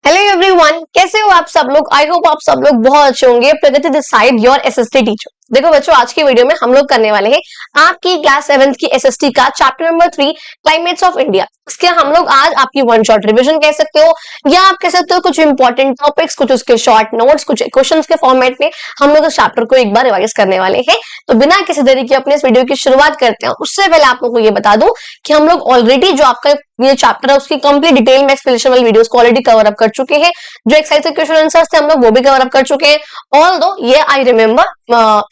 Hello everyone, कैसे हो आप सब लोग। आई होप आप सब लोग बहुत अच्छे होंगे। Pragati this side your SST teacher. देखो बच्चों, आज की वीडियो में हम लोग करने वाले हैं आपकी क्लास 7th की एसएसटी का chapter number 3 climates of India. इसके हम लोग आज आपकी वन शॉट रिवीजन कह सकते हो या आप कह सकते हो कुछ इंपॉर्टेंट टॉपिक्स, कुछ उसके शॉर्ट नोट्स, कुछ क्वेश्चंस के फॉर्मेट में हम लोग इस चैप्टर को एक बार रिवाइज करने वाले हैं। तो बिना किसी देरी के अपने इस वीडियो की शुरुआत करते हैं। उससे पहले आप लोगों को ये बता दूं कि हम लोग ऑलरेडी जो आपका ये चैप्टर है उसकी कंप्लीट डिटेल में एक्सप्लेनेशन वाली वीडियोस को ऑलरेडी कवर अप कर चुके हैं। जो एक्सरसाइज के क्वेश्चन आंसर्स थे हम लोग वो भी कवर अप कर चुके हैं। ऑल दो ये आई रिमेम्बर,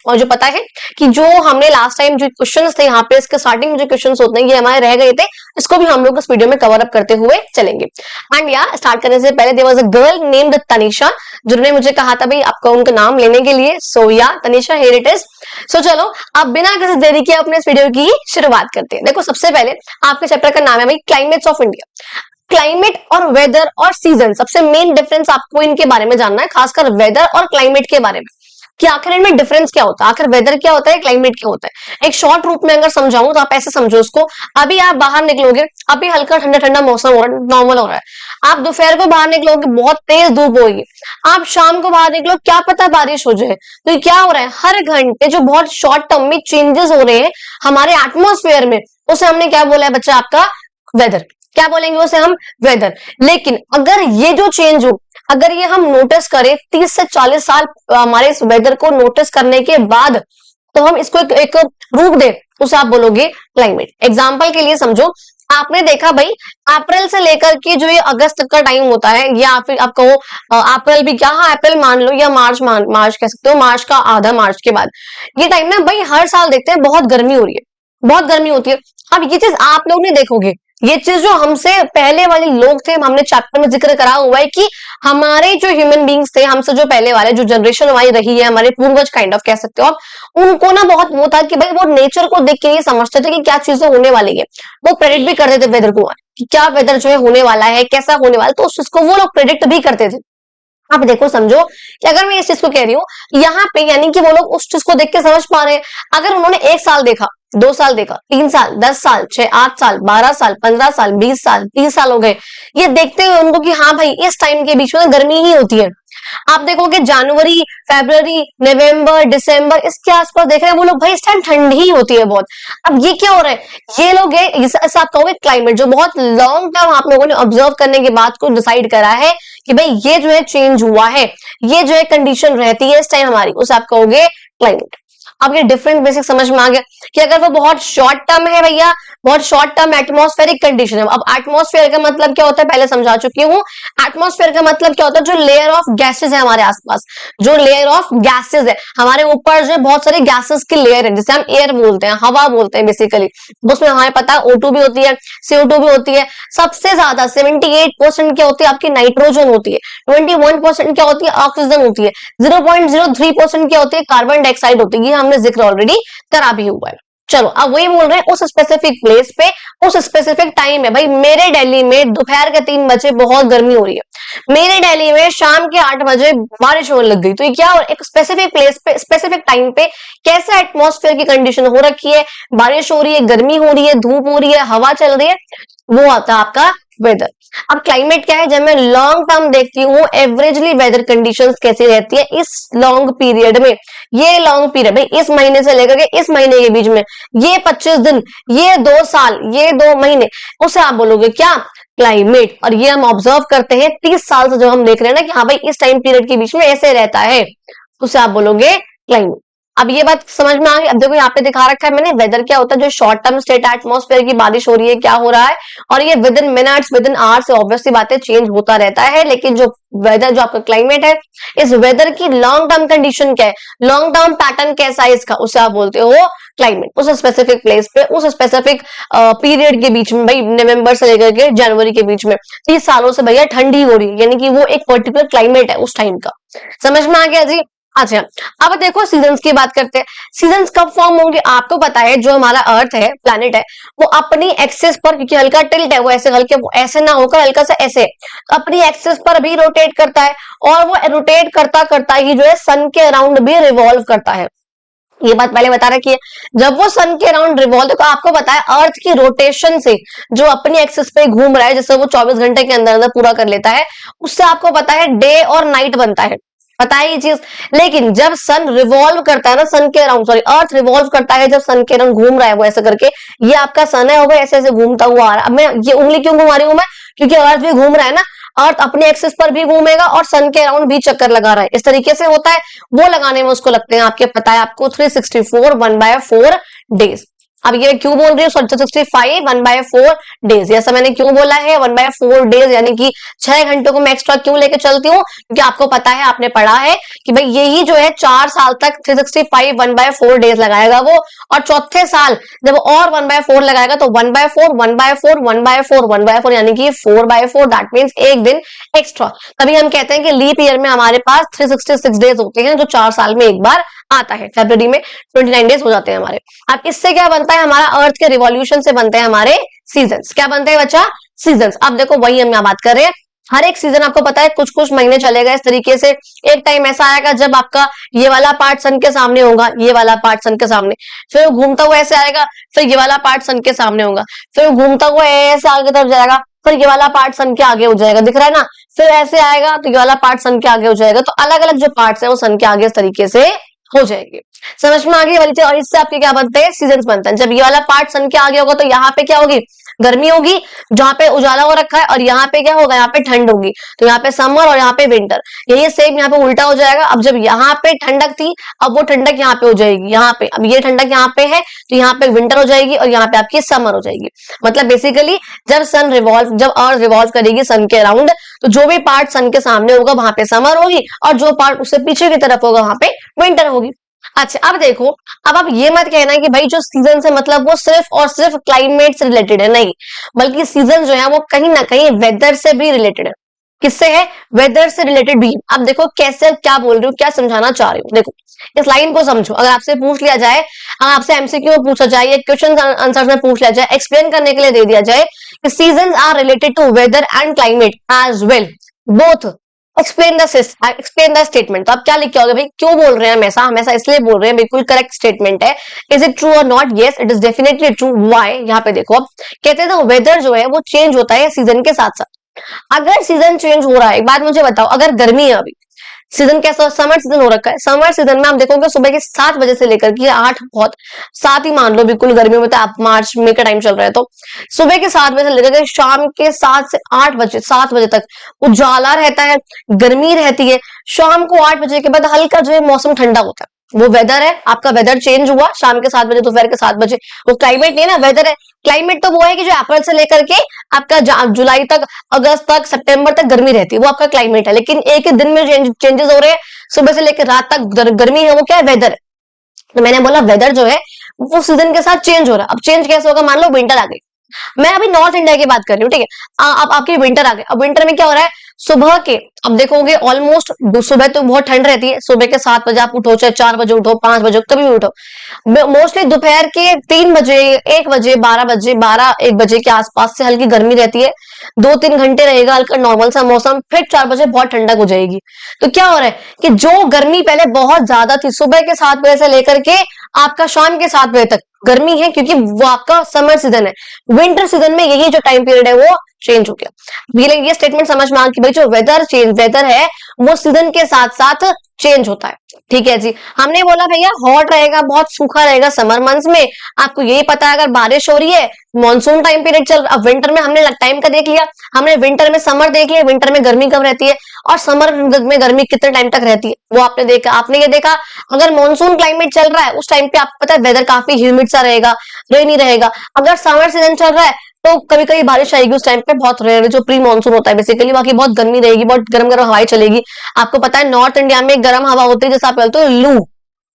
और जो पता है कि जो हमने लास्ट टाइम जो क्वेश्चंस थे यहाँ पे इसके स्टार्टिंग में जो क्वेश्चंस होते हैं ये हमारे रह गए थे, इसको भी हम लोग इस वीडियो में कवर अप करते हुए चलेंगे। एंड या स्टार्ट करने से पहले there was a girl named Tanisha जिन्होंने मुझे कहा था भाई आपका उनका नाम लेने के लिए। सो या तनिषा, हियर इट इज। सो चलो अब बिना किसी देरी के अपने इस वीडियो की शुरुआत करते हैं। देखो सबसे पहले आपके चैप्टर का नाम है भाई क्लाइमेट्स ऑफ इंडिया। क्लाइमेट और वेदर और सीजन, सबसे मेन डिफरेंस आपको इनके बारे में जानना है, खासकर वेदर और क्लाइमेट के बारे में कि आखिर इनमें डिफरेंस क्या होता है, आखिर वेदर क्या होता है, क्लाइमेट क्या होता है। एक शॉर्ट रूप में अगर समझाऊं तो आप ऐसे समझो उसको। अभी आप बाहर निकलोगे, अभी हल्का ठंडा ठंडा मौसम हो रहा है, नॉर्मल हो रहा है। आप दोपहर को बाहर निकलोगे, बहुत तेज धूप होगी। आप शाम को बाहर निकलो, क्या पता बारिश हो जाए। तो ये क्या हो रहा है, हर घंटे जो बहुत शॉर्ट टर्म में चेंजेस हो रहे हैं हमारे एटमोस्फेयर में, उसे हमने क्या बोला है बच्चा, आपका वेदर। क्या बोलेंगे उसे हम, वेदर। लेकिन अगर ये जो चेंज हो, अगर ये हम नोटिस करें 30 से 40 साल हमारे इस वेदर को नोटिस करने के बाद, तो हम इसको एक रूप दे, उसे आप बोलोगे क्लाइमेट। एग्जाम्पल के लिए समझो, आपने देखा भाई अप्रैल से लेकर के जो ये अगस्त तक का टाइम होता है, या फिर आप कहो अप्रैल भी क्या, हाँ अप्रैल मान लो, या मार्च कह सकते हो, मार्च का आधा, मार्च के बाद ये टाइम ना भाई हर साल देखते हैं बहुत गर्मी हो रही है, बहुत गर्मी होती है। अब ये चीज आप लोग नहीं देखोगे, ये चीज जो हमसे पहले वाले लोग थे, हमने चैप्टर में जिक्र करा हुआ है कि हमारे जो ह्यूमन बींग्स थे, हमसे जो पहले वाले जो जनरेशन हमारी रही है, हमारे पूर्वज काइंड ऑफ कह सकते हो आप, उनको ना बहुत वो था कि भाई वो नेचर को देख के ये समझते थे कि क्या चीजें होने वाली है। वो प्रेडिक्ट भी करते थे वेदर को कि क्या वेदर जो है होने वाला है, कैसा होने वाला है, तो उस चीज को वो लोग प्रेडिक्ट भी करते थे। आप देखो समझो कि अगर मैं इस चीज को कह रही हूँ यहाँ पे, यानी कि वो लोग उस चीज को देख के समझ पा रहे हैं। अगर उन्होंने 1 साल देखा, 2 साल देखा, 3 साल, 10 साल, 6, 8 साल, 12 साल, 15 साल, 20 साल, 30 साल हो गए, ये देखते हुए उनको कि हाँ भाई इस टाइम के बीच में गर्मी ही होती है। आप देखोगे जनवरी, फरवरी, नवंबर, दिसंबर, इसके आसपास देख रहे हैं वो लोग, भाई इस टाइम ठंड ही होती है बहुत। अब ये क्या हो रहा है, ये लोग ऐसा आप कहोगे क्लाइमेट जो बहुत लॉन्ग टर्म आप लोगों ने ऑब्जर्व करने के बाद को डिसाइड करा है कि भाई ये जो है चेंज हुआ है, ये जो है कंडीशन रहती है इस टाइम हमारी, उसे आप कहोगे क्लाइमेट। अब ये डिफरेंट बेसिक समझ में आ गया कि अगर वो बहुत शॉर्ट टर्म है भैया, बहुत शॉर्ट टर्म एटमॉस्फेरिक कंडीशन है। अब एटमॉस्फेयर का मतलब क्या होता है पहले समझा चुकी हूँ। एटमॉस्फेयर का मतलब क्या होता है, जो लेयर ऑफ गैसेस है हमारे आसपास, जो लेयर ऑफ गैसेस है हमारे ऊपर, जो बहुत सारे गैसेस की लेयर है, जिसे हम एयर बोलते हैं, हवा बोलते हैं बेसिकली। उसमें हमें पता है O2 भी होती है, CO2 भी होती है। सबसे ज्यादा 78% क्या होती है आपकी, नाइट्रोजन होती है। 21% क्या होती है, ऑक्सीजन होती है। 0.03% क्या होती है, कार्बन डाइऑक्साइड होती है। ये हमने जिक्र ऑलरेडी करा भी हुआ है। चलो अब वही बोल रहे हैं, उस स्पेसिफिक प्लेस पे उस स्पेसिफिक टाइम है। भाई मेरे दिल्ली में दोपहर के 3 बजे बहुत गर्मी हो रही है, मेरे दिल्ली में शाम के 8 बजे बारिश होने लग गई। तो ये क्या, एक स्पेसिफिक प्लेस पे स्पेसिफिक टाइम पे कैसे एटमॉस्फेयर की कंडीशन हो रखी है, बारिश हो रही है, गर्मी हो रही है, धूप हो रही है, हवा चल रही है, वो आता है आपका वेदर। अब क्लाइमेट क्या है, जब मैं लॉन्ग टर्म देखती हूँ एवरेजली वेदर कंडीशंस कैसी रहती है इस लॉन्ग पीरियड में। ये लॉन्ग पीरियड भाई इस महीने से लेकर के इस महीने के बीच में, ये 25 दिन, ये 2 साल, ये 2 महीने, उसे आप बोलोगे क्या, क्लाइमेट। और ये हम ऑब्जर्व करते हैं 30 साल से, जो हम देख रहे हैं ना कि हाँ भाई इस टाइम पीरियड के बीच में ऐसे रहता है, उसे आप बोलोगे क्लाइमेट। अब ये बात समझ में आ गई। अब देखो यहाँ पे दिखा रखा है मैंने, वेदर क्या होता है, जो शॉर्ट टर्म स्टेट एटमॉस्फेयर की बारिश हो रही है, क्या हो रहा है, और ये with in minutes, with in hours से ऑब्वियसली बातें चेंज होता रहता है। लेकिन जो वेदर, जो आपका क्लाइमेट है, इस वेदर की लॉन्ग टर्म कंडीशन क्या है, लॉन्ग टर्म पैटर्न कैसा है इसका, उसे आप बोलते हो क्लाइमेट। उस स्पेसिफिक प्लेस पे, उस स्पेसिफिक पीरियड के बीच में, भाई नवंबर से लेकर के जनवरी के बीच में 30 सालों से भैया ठंडी हो रही है, यानी कि वो एक पर्टिकुलर क्लाइमेट है उस टाइम का। समझ में आ गया जी। अच्छा अब देखो सीजन्स की बात करते हैं। सीजन्स कब फॉर्म होंगे, आपको पता है जो हमारा अर्थ है, प्लैनेट है, वो अपनी एक्सिस पर, क्योंकि हल्का टिल्ट है, वो ऐसे हल्के ऐसे ना होकर हल्का सा ऐसे अपनी एक्सिस पर भी रोटेट करता है, और वो रोटेट करता करता ही जो है सन के अराउंड भी रिवॉल्व करता है। ये बात पहले बता रखी है। जब वो सन के अराउंड रिवॉल्व, देखो आपको पता है अर्थ की रोटेशन से जो अपनी एक्सिस पे घूम रहा है, जैसे वो 24 घंटे के अंदर अंदर पूरा कर लेता है, उससे आपको पता है डे और नाइट बनता है, पता है ये चीज। लेकिन जब सन रिवॉल्व करता है ना, सन के अराउंड, सॉरी अर्थ रिवॉल्व करता है, जब सन के अराउंड घूम रहा है वो ऐसे करके, ये आपका सन है, वो ऐसे ऐसे घूमता हुआ आ रहा है। अब मैं ये उंगली क्यों घुमा रही हूं मैं, क्योंकि अर्थ भी घूम रहा है ना, अर्थ अपने एक्सिस पर भी घूमेगा और सन के अराउंड भी चक्कर लगा रहा है, इस तरीके से होता है। वो लगाने में उसको लगते हैं, आपके पता है आपको 364 1/4 डेज। अब ये क्यों बोल रही हूँ 365 1/4 डेज, ऐसा मैंने क्यों बोला है 1/4 डेज, यानी कि 6 घंटों को मैं एक्स्ट्रा क्यों लेके चलती हूँ, क्योंकि आपको पता है, आपने पढ़ा है कि भाई यही जो है 4 साल तक 365 1/4 डेज लगाएगा वो, और चौथे साल जब और 1/4 लगाएगा तो 1/4 1/4 1/4 1/4, यानी कि 4/4, दैट मीन्स एक दिन एक्स्ट्रा। तभी हम कहते हैं कि लीप ईयर में हमारे पास 366 डेज होते हैं, जो 4 साल में एक बार आता है। फरवरी में 29 डेज हो जाते हैं हमारे। अब इससे क्या बनता है, हमारा अर्थ के रिवॉल्यूशन से बनते हैं हमारे सीजन्स। क्या बनते हैं बच्चा, सीजन्स। अब देखो वही हम यहाँ बात कर रहे हैं, हर एक सीजन आपको पता है कुछ कुछ महीने चलेगा इस तरीके से। एक टाइम ऐसा आएगा जब आपका ये वाला पार्ट सन के सामने होगा, ये वाला पार्ट सन के सामने, फिर वो घूमता हुआ ऐसे आएगा, फिर ये वाला पार्ट सन के सामने होगा, फिर वो घूमता हुआ ऐसे आगे तरफ जाएगा, फिर ये वाला पार्ट सन के आगे हो जाएगा, दिख रहा है ना, फिर ऐसे आएगा तो ये वाला पार्ट सन के आगे हो जाएगा। तो अलग अलग जो पार्ट्स है वो सन के आगे इस तरीके से हो जाएगी। समझ में आ गई वाली चीज। और इससे आपके क्या बनते हैं, सीजन्स बनते हैं। जब ये वाला पार्ट सन के आगे होगा तो यहाँ पे क्या होगी, गर्मी होगी, जहां पे उजाला हो रखा है, और यहाँ पे क्या होगा, यहाँ पे ठंड होगी, तो यहाँ पे समर और यहाँ पे विंटर। यही सेम यहाँ पे उल्टा हो जाएगा। अब जब यहाँ पे ठंडक थी, अब वो ठंडक यहाँ पे हो जाएगी, यहाँ पे अब ये ठंडक यहाँ पे है तो यहाँ पे विंटर हो जाएगी, और यहाँ पे आपकी समर हो जाएगी। मतलब बेसिकली जब सन रिवॉल्व, जब अर्थ रिवॉल्व करेगी सन के अराउंड, तो जो भी पार्ट सन के सामने होगा वहां पे समर होगी, और जो पार्ट उससे पीछे की तरफ होगा वहां पे विंटर होगी। अच्छा अब देखो, अब आप ये मत कहना कि भाई जो सीजन से मतलब वो सिर्फ और सिर्फ क्लाइमेट से रिलेटेड है, नहीं, बल्कि सीजन जो है वो कहीं ना कहीं वेदर से भी रिलेटेड है। किससे है, वेदर से रिलेटेड भी। अब देखो कैसे, क्या बोल रही हूँ, क्या समझाना चाह रही हूँ, देखो इस लाइन को समझो। अगर आपसे पूछ लिया जाए, आपसे एमसीक्यू में पूछा जाए, क्वेश्चन आंसर में पूछ लिया जाए, एक्सप्लेन करने के लिए दे दिया जाए कि season are related to weather and climate as well, both, explain the statement, तो आप क्या लिख के आओगे, भाई क्यों बोल रहे हैं हम ऐसा इसलिए बोल रहे हैं, बिल्कुल करेक्ट स्टेटमेंट है। इज इट ट्रू और not, yes it is definitely true. Why, यहाँ पे देखो, अब कहते हैं वेदर जो है वो चेंज होता है सीजन के साथ साथ। अगर सीजन चेंज हो रहा है, एक बात मुझे बताओ, अगर गर्मी है, अभी सीजन कैसा, समर सीजन हो रखा है, समर सीजन में आप देखोगे सुबह के 7 बजे से लेकर के 8, बहुत 7 ही मान लो, बिल्कुल गर्मियों में तो आप मार्च मई का टाइम चल रहा है, तो सुबह के 7 बजे से लेकर के शाम के 7 से 8 बजे, 7 बजे तक उजाला रहता है, गर्मी रहती है। शाम को 8 बजे के बाद हल्का जो है मौसम ठंडा होता है, वो वेदर है, आपका वेदर चेंज हुआ शाम के 7 बजे, दोपहर के 7 बजे, वो क्लाइमेट नहीं ना, वेदर है। क्लाइमेट तो वो है कि जो अप्रैल से लेकर के आपका जुलाई तक, अगस्त तक, सितंबर तक गर्मी रहती है, वो आपका क्लाइमेट है। लेकिन एक ही दिन में चेंजेस हो रहे हैं, सुबह से लेकर रात तक गर्मी है, वो क्या है, वेदर है। तो मैंने बोला वेदर जो है वो सीजन के साथ चेंज हो रहा है। अब चेंज कैसे होगा, मान लो विंटर आ गई, मैं अभी नॉर्थ इंडिया की बात कर रही हूँ, ठीक है, अब आपकी विंटर आ गई। अब विंटर में क्या हो रहा है, सुबह के, अब देखोगे ऑलमोस्ट सुबह तो बहुत ठंड रहती है, सुबह के 7 बजे आप उठो, चाहे 4 बजे उठो, 5 बजे, कभी भी उठो, मोस्टली दोपहर के 3 बजे, 1 बजे, 12 बजे, 12-1 बजे के आसपास से हल्की गर्मी रहती है, 2-3 घंटे रहेगा हल्का नॉर्मल सा मौसम, फिर 4 बजे बहुत ठंडक हो जाएगी। तो क्या हो रहा है कि जो गर्मी पहले बहुत ज्यादा थी, सुबह के 7 बजे से लेकर के आपका शाम के 7 बजे तक गर्मी है, क्योंकि वो आपका समर सीजन है। विंटर सीजन में यही जो टाइम पीरियड है वो चेंज हो गया। ये स्टेटमेंट समझ में आ कि भाई जो वेदर है वो सीजन के साथ साथ चेंज होता है, ठीक है जी। हमने बोला भैया हॉट रहेगा, बहुत सूखा रहेगा समर मंथ्स में, आपको यही पता है, अगर बारिश हो रही है, मॉनसून टाइम पीरियड चल, अब विंटर में हमने टाइम का देख लिया, हमने विंटर में समर देख लिया, विंटर में गर्मी कब रहती है, और समर में गर्मी कितने टाइम तक रहती है वो आपने देखा। आपने ये देखा अगर मॉनसून क्लाइमेट चल रहा है उस टाइम पे आपको पता है वेदर काफी ह्यूमिड सा रहेगा, रेनी रहेगा। अगर समर सीजन चल रहा है तो कभी कभी बारिश आएगी, उस टाइम पे बहुत रेयर, जो प्री मानसून होता है बेसिकली, बाकी बहुत गर्मी रहेगी, बहुत गर्म गर्म हवाएं चलेगी। आपको पता है नॉर्थ इंडिया में गर्म हवा होती है, जैसे आप बोलते हो लू,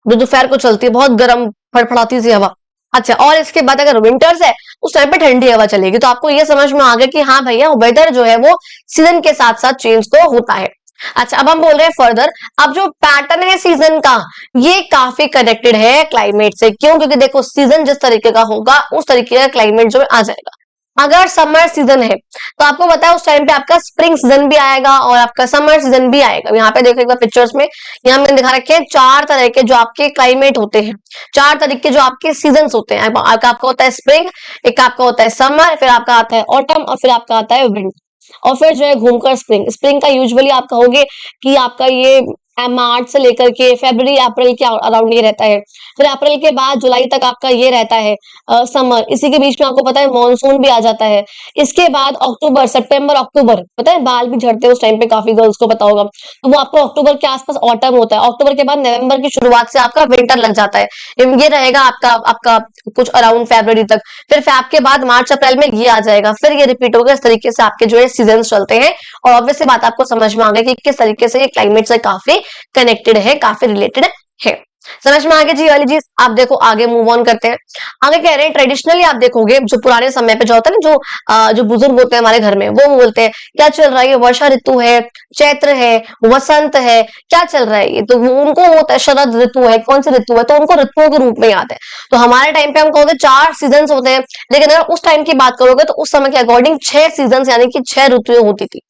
जो दोपहर को चलती है, बहुत गर्म फड़फड़ाती सी हवा। अच्छा, और इसके बाद अगर विंटर्स है उस टाइम पे ठंडी हवा चलेगी। तो आपको ये समझ में आ गया कि हाँ भैया वेदर जो है वो सीजन के साथ साथ चेंज तो होता है। अच्छा, अब हम बोल रहे हैं फर्दर, अब जो पैटर्न है सीजन का ये काफी कनेक्टेड है क्लाइमेट से। क्यों? क्योंकि देखो सीजन जिस तरीके का होगा उस तरीके का क्लाइमेट जो आ जाएगा। अगर समर सीजन है तो आपको पता है उस टाइम पे आपका स्प्रिंग सीजन भी आएगा और आपका समर सीजन भी आएगा। यहाँ पे देखो एक बार पिक्चर्स में, यहाँ मैंने दिखा रखे हैं 4 तरह के जो आपके क्लाइमेट होते हैं, 4 तरह के जो आपके सीजन होते हैं। आपका होता है स्प्रिंग, एक आपका होता है समर, फिर आपका आता है ऑटम और फिर आपका आता है विंटर, और फिर जो है घूमकर स्प्रिंग। स्प्रिंग का यूजुअली आप कहोगे कि आपका ये मार्च से लेकर के फरवरी अप्रैल के अराउंड ये रहता है, फिर अप्रैल के बाद जुलाई तक आपका ये रहता है समर। इसी के बीच में आपको पता है मॉनसून भी आ जाता है। इसके बाद अक्टूबर, सितंबर, अक्टूबर, पता है बाल भी झड़ते हैं उस टाइम पे, काफी गर्ल्स को पता होगा, तो वो आपको अक्टूबर के आसपास ऑटम होता है। अक्टूबर के बाद नवंबर की शुरुआत से आपका विंटर लग जाता है, ये रहेगा आपका आपका कुछ अराउंड फरवरी तक। फिर फैब के बाद मार्च अप्रैल में ये आ जाएगा, फिर ये रिपीट होगा। इस तरीके से आपके जो है सीजन चलते हैं, और ऑब्वियसली बात आपको समझ में आ गई कि किस तरीके से ये क्लाइमेट से काफी कनेक्टेड है, काफी रिलेटेड है। समझ में आ गया जी वाली चीज। आप देखो आगे मूव ऑन करते हैं। आगे कह रहे हैं ट्रेडिशनली आप देखोगे जो पुराने समय पे जो होता है ना, जो बुजुर्ग होते हैं हमारे घर में, वो बोलते हैं क्या चल रहा है, ये वर्षा ऋतु है, चैत्र है, वसंत है, क्या चल रहा है ये, तो उनको होता है शरद ऋतु है, कौन सी ऋतु है, तो उनको ऋतुओं के रूप में याद है। तो हमारे टाइम पे हम कहोगे 4 सीजन होते हैं, लेकिन अगर उस टाइम की बात करोगे तो उस समय के अकॉर्डिंग 6 सीजन यानी कि 6 ऋतुएं होती थी।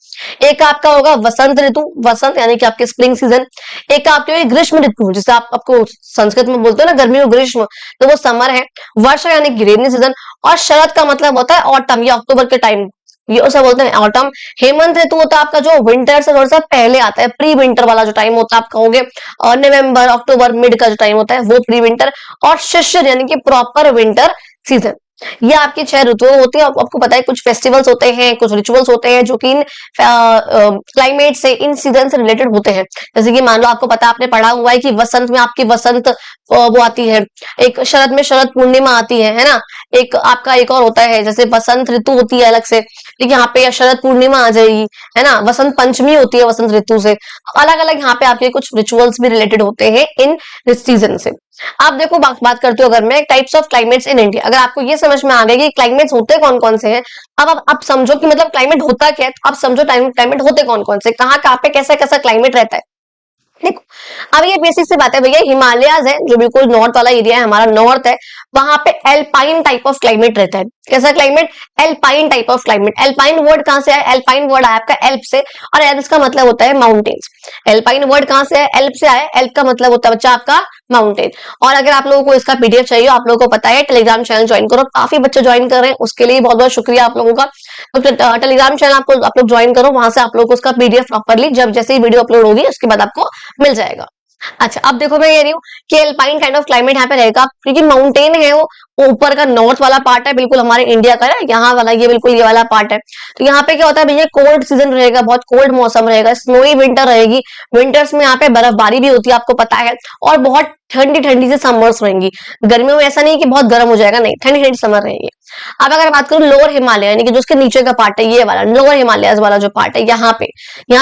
एक आपका होगा वसंत ऋतु, वसंत यानी कि आपके स्प्रिंग सीजन। एक आपके ग्रीष्म ऋतु, जिसे आपको संस्कृत में बोलते हो ना गर्मी और ग्रीष्म, तो वो समर है। वर्षा यानी कि रेनी सीजन, और शरद का मतलब होता है ऑटम या अक्टूबर के टाइम, ये उसे बोलते हैं ऑटम। हेमंत ऋतु होता है आपका जो विंटर से थोड़ा सा पहले आता है, प्री विंटर वाला जो टाइम होता है आप कहोगे, और नवंबर अक्टूबर मिड का जो टाइम होता है वो प्री विंटर। और शिशिर यानी कि प्रॉपर विंटर सीजन। ये आपकी 6 ऋतुएं होती है। आपको पता है कुछ फेस्टिवल्स होते हैं, कुछ रिचुअल्स होते हैं जो कि इन क्लाइमेट से, इन सीजन से रिलेटेड होते हैं। जैसे कि मान लो आपको पता, आपने पढ़ा हुआ है कि वसंत में आपकी वसंत वो आती है, एक शरद में शरद पूर्णिमा आती है ना। एक आपका एक और होता है, जैसे वसंत ऋतु होती है अलग से, लेकिन यहाँ पे शरद पूर्णिमा आ जाएगी, है ना। वसंत पंचमी होती है वसंत ऋतु से। अलग अलग यहाँ पे आपके कुछ रिचुअल्स भी रिलेटेड होते हैं इन सीजन से। आप देखो बात करते हो अगर मैं types of climates in India, अगर आपको ये समझ में आ गया कि क्लाइमेट्स होते कौन कौन से हैं, अब आप समझो कि मतलब क्लाइमेट होता क्या है, तो आप समझो क्लाइमेट होते कौन कौन से, कहाँ पे कैसा कैसा क्लाइमेट रहता है। देखो अब ये बेसिक से बात है भैया, हिमालयाज है जो बिल्कुल नॉर्थ वाला एरिया है, हमारा नॉर्थ है, वहां पे एल्पाइन टाइप ऑफ क्लाइमेट रहता है। कैसा climate? Alpine type of climate. Alpine word कहां से आया? एल्पाइन वर्ड आया आपका एल्प से, और एल्प्स का मतलब होता है माउंटेन्स। एल्पाइन वर्ड कहां से है? एल्प से आया। एल्प का मतलब होता है बच्चा आपका माउंटेन। और अगर आप लोगों को इसका पीडीएफ चाहिए, आप लोगों को पता है टेलीग्राम चैनल ज्वाइन करो, काफी बच्चे ज्वाइन कर रहे हैं, उसके लिए बहुत बहुत शुक्रिया आप लोगों का। तो टेलीग्राम चैनल आपको आप लोग ज्वाइन करो, वहां से आप लोगों को उसका पीडीएफ प्रॉपरली जब जैसे ही वीडियो अपलोड होगी उसके बाद आपको मिल जाएगा। अच्छा अब देखो मैं कह रही हूँ कि एल्पाइन काइंड ऑफ क्लाइमेट यहाँ पे रहेगा, क्योंकि माउंटेन है वो ऊपर का नॉर्थ वाला पार्ट है, बिल्कुल हमारे इंडिया का है यहाँ वाला, ये बिल्कुल ये वाला पार्ट है। तो यहाँ पे क्या होता है भैया, कोल्ड सीजन रहेगा, बहुत कोल्ड मौसम रहेगा, स्नोई विंटर रहेगी। विंटर्स में यहाँ पे बर्फबारी भी होती है आपको पता है, और बहुत ठंडी ठंडी से समर्स रहेंगी। गर्मियों में ऐसा नहीं कि बहुत गर्म हो जाएगा, नहीं, ठंडी ठंडी समर रहेंगी। अब अगर बात करूं लोअर हिमालय यानी कि जो उसके नीचे का पार्ट है, ये वाला लोअर हिमालयस वाला जो पार्ट है, यहाँ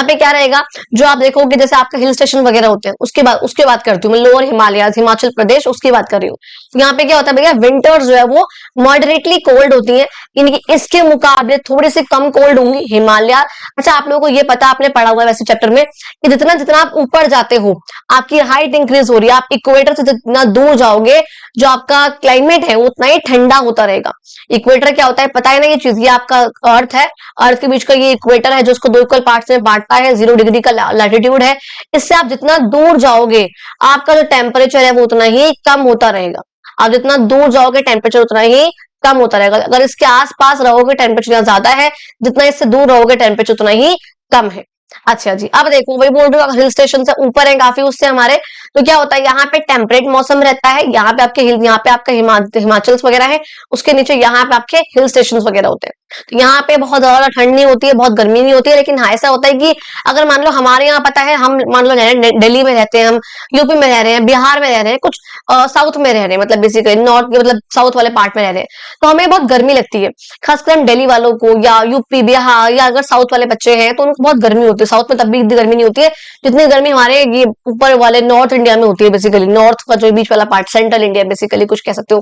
पे क्या रहेगा, जो आप देखोगे जैसे आपका हिल स्टेशन वगैरह होते हैं, उसके बात करती हूँ मैं, लोअर हिमालयस हिमाचल प्रदेश उसकी बात कर रही हूँ। यहाँ पे क्या होता है भैया, विंटर्स जो है वो मॉडरेटली कोल्ड होती है, यानी कि इसके मुकाबले थोड़ी सी कम कोल्ड होंगी हिमालय। अच्छा आप लोगों को ये पता, आपने पढ़ा हुआ है वैसे चैप्टर में, कि जितना जितना आप ऊपर जाते हो आपकी हाइट इंक्रीज हो रही है, आप इक्वेटर से जितना दूर जाओगे जो आपका क्लाइमेट है उतना ही ठंडा होता रहेगा। इक्वेटर क्या होता है पता है ना, ये चीज, ये आपका अर्थ है, अर्थ के बीच का ये इक्वेटर है जो उसको 2 इक्वल पार्ट्स में बांटता है, 0 डिग्री का लैटिट्यूड है। इससे आप जितना दूर जाओगे आपका जो टेम्परेचर है वो उतना ही कम होता रहेगा। आप जितना दूर जाओगे टेम्परेचर उतना ही कम होता रहेगा। अगर इसके आसपास रहोगे टेम्परेचर ज्यादा है, जितना इससे दूर रहोगे टेम्परेचर उतना ही कम है। अच्छा जी अब देखो वही बोल रही हूँ, हिल स्टेशन से ऊपर है काफी उससे हमारे, तो क्या होता है यहाँ पे टेम्परेट मौसम रहता है, यहाँ पे आपके यहाँ पे आपका हिमाचल वगैरह है, उसके नीचे यहाँ पे आपके हिल स्टेशन वगैरह होते हैं। तो यहाँ पे बहुत ज्यादा ठंड नहीं होती है, बहुत गर्मी नहीं होती है, लेकिन हाँ ऐसा होता है कि अगर मान लो हमारे यहाँ पता है, हम मान लो दिल्ली में रहते हैं, हम यूपी में रह रहे हैं, बिहार में रह रहे हैं, कुछ साउथ में रह रहे हैं, मतलब बेसिकली नॉर्थ मतलब साउथ वाले पार्ट में रह रहे हैं, तो हमें बहुत गर्मी लगती है। खासकर हम दिल्ली वालों को या यूपी बिहार या अगर साउथ वाले बच्चे हैं तो उनको बहुत गर्मी होती है। साउथ में तब भी इतनी गर्मी नहीं होती है जितनी गर्मी हमारे ये ऊपर वाले नॉर्थ इंडिया में होती है, बेसिकली नॉर्थ का जो बीच वाला पार्ट, सेंट्रल इंडिया बेसिकली कुछ कह सकते हो,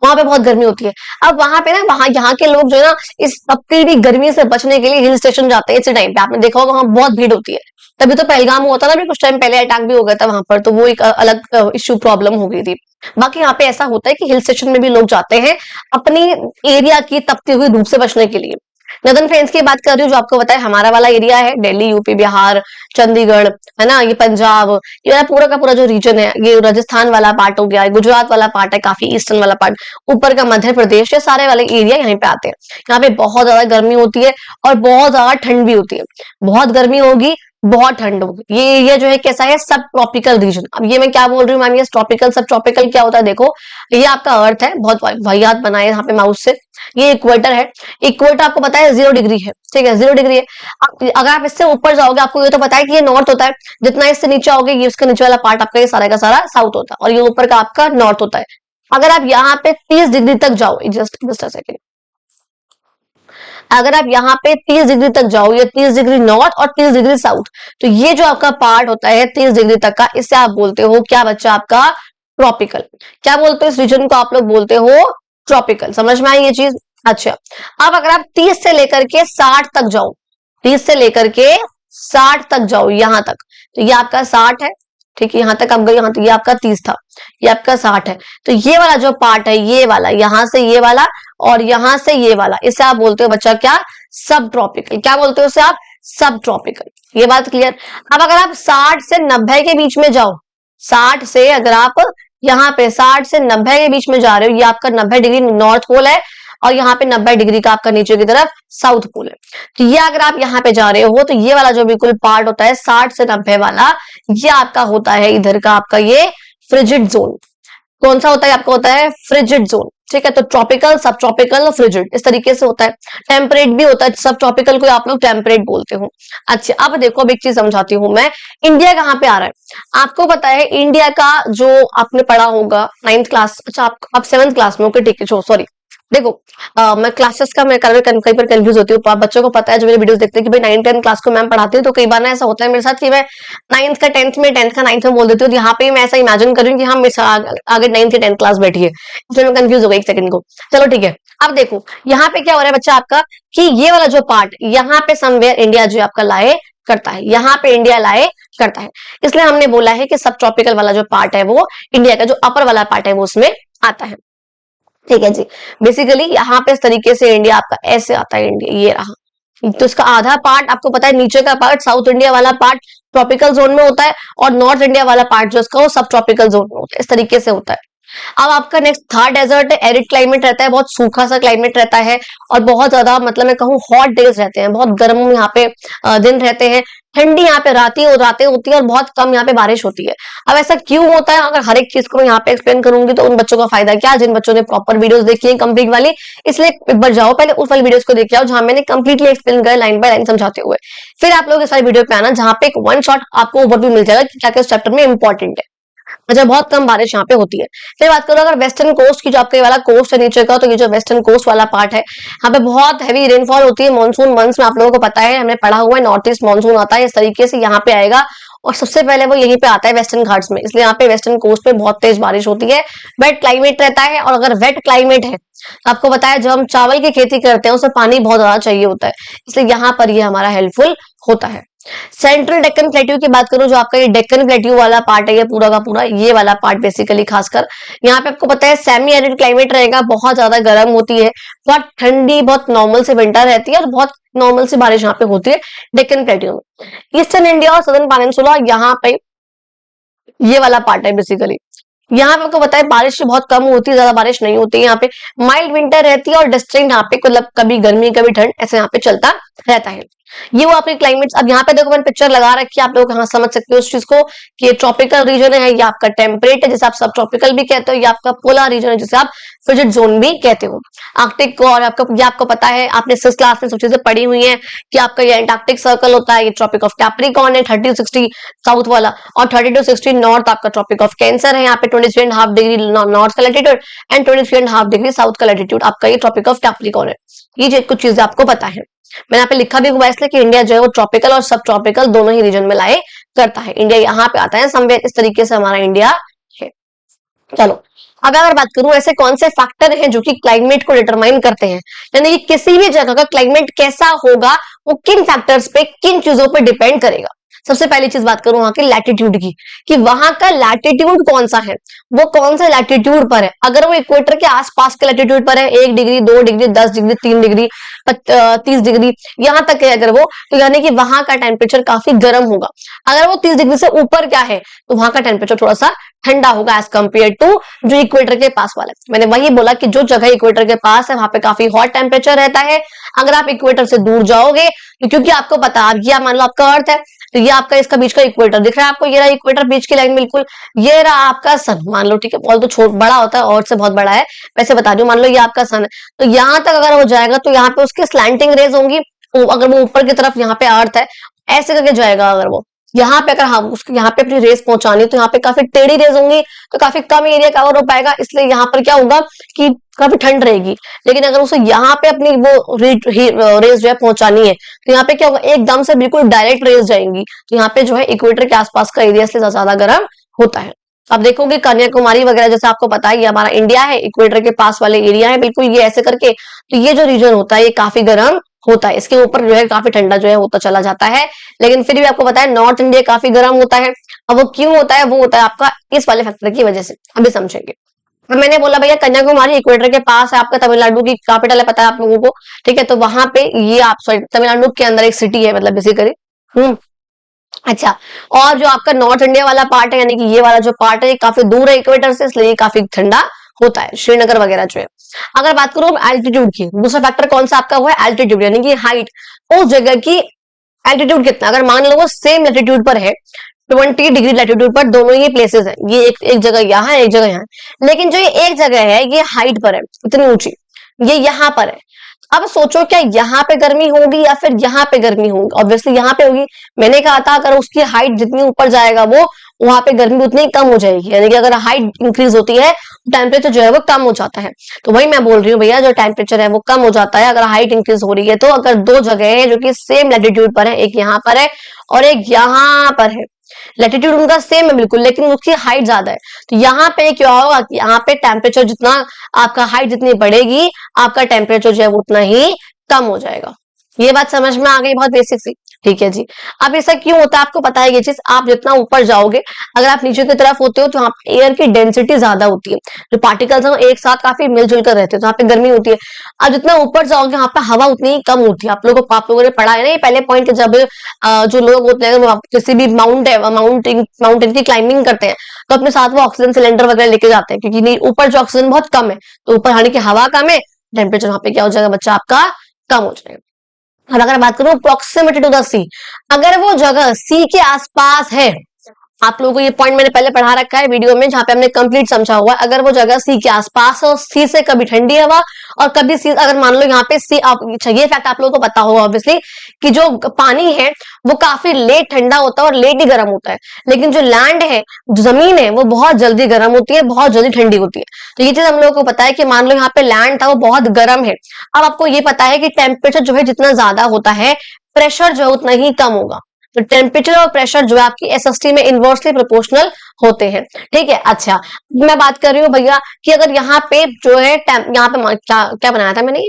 वहां पे बहुत गर्मी होती है। अब वहां पे ना, वहां यहाँ के लोग जो है ना, इस तपती हुई गर्मी से बचने के लिए हिल स्टेशन जाते हैं इसी टाइम पे। आपने देखा होगा वहां बहुत भीड़ होती है। तभी तो पहलगाम हुआ था ना, अभी कुछ टाइम पहले अटैक भी हो गया था वहां पर, तो वो एक अलग इश्यू प्रॉब्लम हो गई थी। बाकी यहाँ पे ऐसा होता है कि हिल स्टेशन में भी लोग जाते हैं अपनी एरिया की तपती हुई धूप से बचने के लिए। नदन फ्रेंड्स की बात कर रही हूँ, जो आपको बताया हमारा वाला एरिया है, दिल्ली, यूपी, बिहार, चंडीगढ़, है ना, ये पंजाब, ये वाला पूरा का पूरा जो रीजन है, ये राजस्थान वाला पार्ट हो गया, गुजरात वाला पार्ट है, काफी ईस्टर्न वाला पार्ट, ऊपर का मध्य प्रदेश, ये सारे वाले एरिया यहाँ पे आते हैं। यहाँ पे बहुत ज्यादा गर्मी होती है और बहुत ज्यादा ठंड भी होती है। बहुत गर्मी होगी, बहुत ठंड होगी। ये एरिया जो है कैसा है, सब ट्रॉपिकल रीजन। अब ये मैं क्या बोल रही हूँ मैम, ये ट्रॉपिकल सब ट्रॉपिकल क्या होता है, देखो ये आपका अर्थ है, बहुत वाहियात बनाए यहाँ पे माउस से। ये इक्वेटर है, इक्वेटर आपको पता है 0 डिग्री है, ठीक है, 0 डिग्री है। अगर आप इससे ऊपर जाओगे, आपको ये तो पता है कि ये नॉर्थ होता है। जितना इससे नीचे आओगे, ये उसका नीचे वाला पार्ट आपका ये सारा का सारा साउथ होता है, और ये ऊपर का आपका नॉर्थ होता है। अगर आप यहाँ पे 30 डिग्री तक जाओ, जस्ट अ सेकेंड, अगर आप यहाँ पे 30 डिग्री तक जाओ, ये 30 डिग्री नॉर्थ और 30 डिग्री साउथ, तो ये जो आपका पार्ट होता है 30 डिग्री तक का, इससे आप बोलते हो क्या बच्चा, आपका ट्रॉपिकल। क्या बोलते हो इस रीजन को, आप लोग बोलते हो ट्रॉपिकल। समझ में आई ये चीज? अच्छा, अब अगर आप 30 से लेकर के 60 तक जाओ, 30 से लेकर के 60 तक जाओ, यहां तक, तो ये आपका 60 है, ठीक है, यहां तक आप गए, यहाँ तक ये आपका 30 था, ये आपका 60 है। तो ये वाला जो पार्ट है, ये वाला, यहां से ये वाला और यहां से ये वाला, इसे आप बोलते हो बच्चा क्या, सब ट्रॉपिकल। क्या बोलते हो इसे आप, सब ट्रॉपिकल। ये बात क्लियर। अब अगर आप 60 से 90 के बीच में जाओ, 60 से अगर आप यहाँ पे 60 से 90 के बीच में जा रहे हो, ये आपका 90 डिग्री नॉर्थ पोल है और यहाँ पे 90 डिग्री का आपका नीचे की तरफ साउथ पोल है। तो ये अगर आप यहाँ पे जा रहे हो, तो ये वाला जो बिल्कुल पार्ट होता है 60 से 90 वाला, ये आपका होता है इधर का आपका ये फ्रिजिड जोन। कौन सा होता है आपका, होता है फ्रिजिड जोन, ठीक है। तो ट्रॉपिकल, सब ट्रॉपिकल और फ्रिजिड इस तरीके से होता है। टेम्परेट भी होता है, सब ट्रॉपिकल को आप लोग टेम्परेट बोलते हो। अच्छा, अब देखो, अब एक चीज समझाती हूँ मैं, इंडिया कहाँ पे आ रहा है आपको पता है। इंडिया का जो आपने पढ़ा होगा 9th क्लास, अच्छा आप 7th क्लास में, ओके ठीक है, सॉरी। देखो मैं क्लासेस का मैं कई बार कंफ्यूज होती हूँ। बच्चों को पता है जो मेरे वीडियोस देखते हैं कि भाई 9th 10th क्लास को मैम पढ़ाती हूँ, तो कई बार ना ऐसा होता है मेरे साथ कि मैं 9th का 10th में, 10th का 9th में बोल देती हूँ। यहाँ पे मैं ऐसा इमेजिन कर रही हूँ कि हम आगे 9th या 10th क्लास बैठी है, इसलिए मैं कंफ्यूज हो गई एक सेकंड को। चलो ठीक है, अब देखो यहाँ पे क्या हो रहा है बच्चा आपका, कि ये वाला जो पार्ट यहाँ पे समवेयर इंडिया जो आपका लाए करता है, यहाँ पे इंडिया लाए करता है, इसलिए हमने बोला है कि सब ट्रॉपिकल वाला जो पार्ट है वो इंडिया का जो अपर वाला पार्ट है वो उसमें आता है, ठीक है जी। बेसिकली यहाँ पे इस तरीके से इंडिया आपका ऐसे आता है, इंडिया ये रहा। तो इसका आधा पार्ट आपको पता है, नीचे का पार्ट साउथ इंडिया वाला पार्ट ट्रॉपिकल जोन में होता है, और नॉर्थ इंडिया वाला पार्ट जो इसका वो सब ट्रॉपिकल जोन में होता है, इस तरीके से होता है। अब आपका नेक्स्ट थार डेजर्ट है, एरिड क्लाइमेट रहता है, बहुत सूखा सा क्लाइमेट रहता है, और बहुत ज्यादा मतलब मैं कहूँ हॉट डेज रहते हैं, बहुत गर्म यहाँ पे दिन रहते हैं, ठंडी यहाँ पे रातें होती है, और बहुत कम यहाँ पे बारिश होती है। अब ऐसा क्यों होता है, अगर हर एक चीज को मैं यहाँ पे एक्सप्लेन करूंगी तो उन बच्चों का फायदा क्या, जिन बच्चों ने प्रॉपर वीडियोस देखी है कंप्लीट वाली। इसलिए एक बार जाओ पहले उस वाली वीडियोस को देख आओ जहां मैंने कंप्लीटली एक्सप्लेन किया लाइन बाय लाइन समझाते हुए, फिर आप लोग इस वाली वीडियो पे आना जहां पे एक वन शॉट आपको ओवरव्यू मिल जाएगा कि क्या क्या चैप्टर में इंपॉर्टेंट है। अच्छा, बहुत कम बारिश यहाँ पे होती है। फिर बात करो अगर वेस्टर्न कोस्ट की, जो आपका ये वाला कोस्ट है नीचे का, तो ये जो वेस्टर्न कोस्ट वाला पार्ट है, यहाँ पे बहुत हैवी रेनफॉल होती है मानसून मंथ्स में। आप लोगों को पता है, हमने पढ़ा हुआ है, नॉर्थ ईस्ट मानसून आता है इस तरीके से यहाँ पे आएगा, और सबसे पहले वो यहीं पे आता है वेस्टर्न घाट्स में, इसलिए यहाँ पे वेस्टर्न कोस्ट पे बहुत तेज बारिश होती है, वेट क्लाइमेट रहता है। और अगर वेट क्लाइमेट है तो आपको पता है, जब हम चावल की खेती करते हैं उसे पानी बहुत ज्यादा चाहिए होता है, इसलिए यहाँ पर ये हमारा हेल्पफुल होता है। सेंट्रल डेक्कन प्लेट्यू की बात करूं, जो आपका ये डेक्कन प्लेट्यू वाला पार्ट है, ये पूरा का पूरा ये वाला पार्ट बेसिकली खासकर यहाँ पे आपको पता है सेमी एरिड क्लाइमेट रहेगा, बहुत ज्यादा गर्म होती है, बहुत ठंडी, बहुत नॉर्मल से विंटर रहती है, और बहुत नॉर्मल से बारिश यहाँ पे होती है डेक्कन प्लेट्यू में। ईस्टर्न इंडिया और सदर्न पेनिनसुला, यहाँ पे ये वाला पार्ट है बेसिकली। यहाँ पे आपको पता है बारिश बहुत कम होती है, ज्यादा बारिश नहीं होती है यहाँ पे, माइल्ड विंटर रहती है, और डिस्टिंक्ट यहाँ पे मतलब कभी गर्मी कभी ठंड ऐसे यहाँ पे चलता रहता है। ये वो आपके क्लाइमेट्स। अब यहाँ पे देखो मैंने पिक्चर लगा रखी है, आप लोग यहाँ समझ सकते हो उस चीज को कि ये ट्रॉपिकल रीजन है, ये आपका टेम्परेट है जिसे आप सब ट्रॉपिकल भी कहते हो, ये आपका पोलर रीजन है जिसे आप फ्रिजिड जोन भी कहते हो। आर्कटिक को, और आपको पता है, आपने 6th क्लास में सब चीजें पढ़ी हुई है कि आपका ये एंटार्क्टिक सर्कल होता है, ये ट्रॉपिक ऑफ कैप्रिकॉर्न है 30-60 साउथ वाला, और 30-60 नॉर्थ आपका ट्रॉपिक ऑफ कैंसर है, यहाँ पे 23.5 डिग्री नॉर्थ का लैटिट्यूड एंड 23.5 डिग्री साउथ का लैटिट्यूड आपका ये ट्रॉपिक ऑफ कैप्रिकॉर्न है। ये कुछ चीजें आपको पता है। मैंने यहाँ पे लिखा भी हुआ है इसलिए कि इंडिया जो है वो ट्रॉपिकल और सब ट्रॉपिकल दोनों ही रीजन में लाए करता है। इंडिया यहाँ पे आता है समवेयर, इस तरीके से हमारा इंडिया है। चलो अब अगर बात करूं ऐसे कौन से फैक्टर हैं जो कि क्लाइमेट को डिटरमाइन करते हैं, यानी कि किसी भी जगह का क्लाइमेट कैसा होगा वो किन फैक्टर्स पे, किन चीजों पे डिपेंड करेगा। सबसे पहली चीज बात करूं वहां के लैटिट्यूड की, कि वहां का लैटिट्यूड कौन सा है, वो कौन सा लैटिट्यूड पर है। अगर वो इक्वेटर के आसपास के लैटिट्यूड पर है, 1 degree 2 degree 10 degree 3 degree 30 degree यहाँ तक है अगर वो, तो यानी कि वहां का टेम्परेचर काफी गर्म होगा। अगर वो 30 डिग्री से ऊपर क्या है तो वहां का टेम्परेचर थोड़ा सा ठंडा होगा एज कम्पेयर टू जो इक्वेटर के पास वाला है। मैंने वही बोला कि जो जगह इक्वेटर के पास है वहां पे काफी हॉट टेम्परेचर रहता है। अगर आप इक्वेटर से दूर जाओगे तो क्योंकि आपको पता है, ये मान लो आपका अर्थ है, तो ये आपका इसका बीच का इक्वेटर दिख रहा है आपको, ये रहा इक्वेटर बीच की लाइन बिल्कुल, ये रहा आपका सन मान लो, ठीक है, बॉल तो छोट बड़ा होता है और से बहुत बड़ा है, वैसे बता दूं, मान लो ये आपका सन है, तो यहाँ तक अगर हो जाएगा तो यहाँ पे उसकी स्लैंटिंग रेज होंगी, अगर वो ऊपर की तरफ यहाँ पे अर्थ है ऐसे करके जाएगा, अगर वो यहाँ पे अगर हम उसको यहाँ पे अपनी रेस पहुंचानी है तो यहाँ पे काफी टेढ़ी रेस होंगी, तो काफी कम एरिया कवर हो पाएगा, इसलिए यहाँ पर क्या होगा कि काफी ठंड रहेगी। लेकिन अगर उसे यहाँ पे अपनी वो रेस जो है पहुंचानी है तो यहाँ पे क्या होगा, एकदम से बिल्कुल डायरेक्ट रेस जाएंगी, तो यहाँ पे जो है इक्वेटर के आसपास का एरिया इसलिए ज्यादा गर्म होता है। अब देखोगे कन्याकुमारी वगैरह जैसे आपको पता है ये हमारा इंडिया है, इक्वेटर के पास वाले एरिया है बिल्कुल ये ऐसे करके, तो ये जो रीजन होता है ये काफी गर्म होता है, इसके ऊपर जो है काफी ठंडा जो है होता चला जाता है। लेकिन फिर भी आपको पता है नॉर्थ इंडिया काफी गर्म होता है। अब वो क्यों होता है, वो होता है आपका इस वाले फैक्टर की वजह से, अभी समझेंगे। अब मैंने बोला भैया कन्याकुमारी इक्वेटर के पास है, आपका तमिलनाडु की कैपिटल है, पता है आप लोगों को, ठीक है, तो वहां पे ये आप सॉरी तमिलनाडु के अंदर एक सिटी है, मतलब बेसिकली। अच्छा, और जो आपका नॉर्थ इंडिया वाला पार्ट है, यानी कि ये वाला जो पार्ट है ये काफी दूर है इक्वेटर से, इसलिए काफी ठंडा होता है, श्रीनगर वगैरह जो है। अगर बात करूं एल्टीट्यूड की, दूसरा फैक्टर कौन सा आपका, वो है एल्टीट्यूड, यानी कि हाइट, उस जगह की एल्टीट्यूड कितना। अगर मान लो वो सेम लैटिट्यूड पर है, 20 डिग्री लैटिट्यूड पर दोनों ही प्लेसेस है, ये एक जगह यहाँ है, एक जगह यहाँ, लेकिन जो ये एक जगह है ये हाइट पर है इतनी ऊंची, ये यहाँ पर है। अब सोचो क्या यहाँ पे गर्मी होगी या फिर यहाँ पे गर्मी होगी, ऑब्वियसली यहाँ पे होगी। मैंने कहा था अगर उसकी हाइट जितनी ऊपर जाएगा वो वहां पे गर्मी उतनी कम हो जाएगी, यानी कि अगर हाइट इंक्रीज होती है टेम्परेचर जो है वो कम हो जाता है। तो वही मैं बोल रही हूँ भैया, जो टेम्परेचर है वो कम हो जाता है अगर हाइट इंक्रीज हो रही है। तो अगर दो जगह है जो कि सेम लैटिट्यूड पर है, एक यहाँ पर है और एक यहाँ पर है, लैटिट्यूड उनका सेम है बिल्कुल लेकिन उसकी हाइट ज्यादा है, तो यहाँ पे क्या होगा कि यहाँ पे टेम्परेचर जितना आपका हाइट जितनी बढ़ेगी आपका टेम्परेचर जो है वो उतना ही कम हो जाएगा। ये बात समझ में आ गई, बहुत बेसिक सी, ठीक है जी। अब ऐसा क्यों होता है आपको पता है ये चीज, आप जितना ऊपर जाओगे, अगर आप नीचे की तरफ होते हो तो यहाँ पे एयर की डेंसिटी ज्यादा होती है, जो पार्टिकल्स हैं वो एक साथ काफी मिलजुल कर रहते हैं, तो यहाँ पे गर्मी होती है। अब जितना ऊपर जाओगे यहाँ पे हवा उतनी ही कम होती है। आप लोगों ने पढ़ा है ना ये पहले पॉइंट, जब जो लोग होते हैं किसी भी माउंटेन की क्लाइंबिंग करते हैं तो अपने साथ वो ऑक्सीजन सिलेंडर वगैरह लेके जाते हैं, क्योंकि ऊपर जो ऑक्सीजन बहुत कम है, तो ऊपर आने की हवा कम है, टेम्परेचर वहां पे क्या हो जाएगा बच्चा आपका, कम हो जाएगा। अब अगर बात करूं प्रॉक्सिमिटी टू द सी, अगर वो जगह सी के आसपास है, आप लोगों को ये पॉइंट मैंने पहले पढ़ा रखा है वीडियो में जहां पे हमने कंप्लीट समझा हुआ है, अगर वो जगह सी के आसपास है और सी से कभी ठंडी हवा और कभी सी, अगर मान लो यहाँ पे सी ये फैक्ट आप लोगों को पता होगा ऑब्वियसली कि जो पानी है वो काफी लेट ठंडा होता है और लेट ही गर्म होता है, लेकिन जो लैंड है, जो जमीन है, वो बहुत जल्दी गर्म होती है, बहुत जल्दी ठंडी होती है। तो ये चीज हम लोगों को पता है कि मान लो यहाँ पे लैंड था वो बहुत गर्म है। अब आपको ये पता है कि टेम्परेचर जो है जितना ज्यादा होता है प्रेशर जो है उतना ही कम होगा, तो टेम्परेचर और प्रेशर जो है आपकी एसएसटी में इनवर्सली प्रोपोर्शनल होते हैं, ठीक है। अच्छा, मैं बात कर रही हूँ भैया कि अगर यहाँ पे जो है यहाँ पे क्या बनाया था मैंने,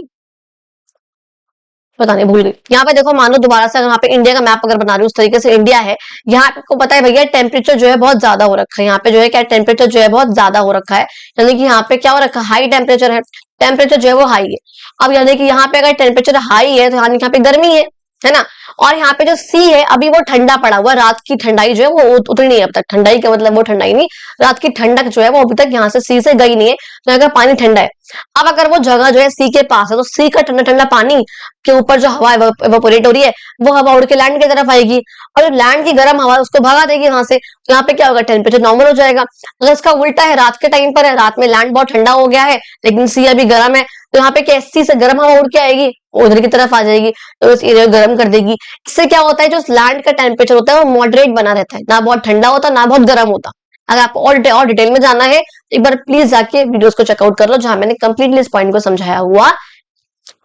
पता नहीं भूल गई। यहाँ पे देखो मान लो दोबारा से अगर यहाँ पे इंडिया का मैप अगर बना रही हूँ उस तरीके से इंडिया है, यहाँ आपको पता है भैया टेम्परेचर जो है बहुत ज्यादा हो रखा है, यहाँ पे जो है क्या टेम्परेचर जो है बहुत ज्यादा हो रखा है, यानी कि यहाँ पे क्या हो रखा है, हाई टेम्परेचर है, टेम्परेचर जो है वो हाई है। अब यानी कि यहाँ पे अगर टेम्परेचर हाई है तो यानी यहाँ पे गर्मी है ना, और यहाँ पे जो सी है अभी वो ठंडा पड़ा हुआ, रात की ठंडाई जो है वो उतरी नहीं है अब तक, ठंडाई का मतलब वो ठंडाई नहीं, रात की ठंडक जो है वो अभी तक यहाँ से सी से गई नहीं है, तो अगर पानी ठंडा है। अब अगर वो जगह जो है सी के पास है तो सी का ठंडा ठंडा पानी के ऊपर जो हवा एवापोरेट हो रही है वो हवा उड़ के लैंड की तरफ आएगी, और जो लैंड की गर्म हवा उसको भगा देगी वहां से, तो यहाँ पे क्या होगा, टेम्परेचर नॉर्मल हो जाएगा। अगर इसका उल्टा है, रात के टाइम पर है, रात में लैंड बहुत ठंडा हो गया है लेकिन सी अभी गर्म है, तो यहाँ पे क्या सी से गर्म हवा उड़ के आएगी, उधर की तरफ आ जाएगी, तो इस एरिया को गर्म कर देगी। इससे क्या होता है, जो लैंड का टेम्परेचर होता है वो मॉडरेट बना रहता है, ना बहुत ठंडा होता ना बहुत गर्म होता। अगर आपको और डिटेल में जाना है एक बार प्लीज जाके वीडियोस को चेकआउट कर लो जहां मैंने कंप्लीटली इस पॉइंट को समझाया हुआ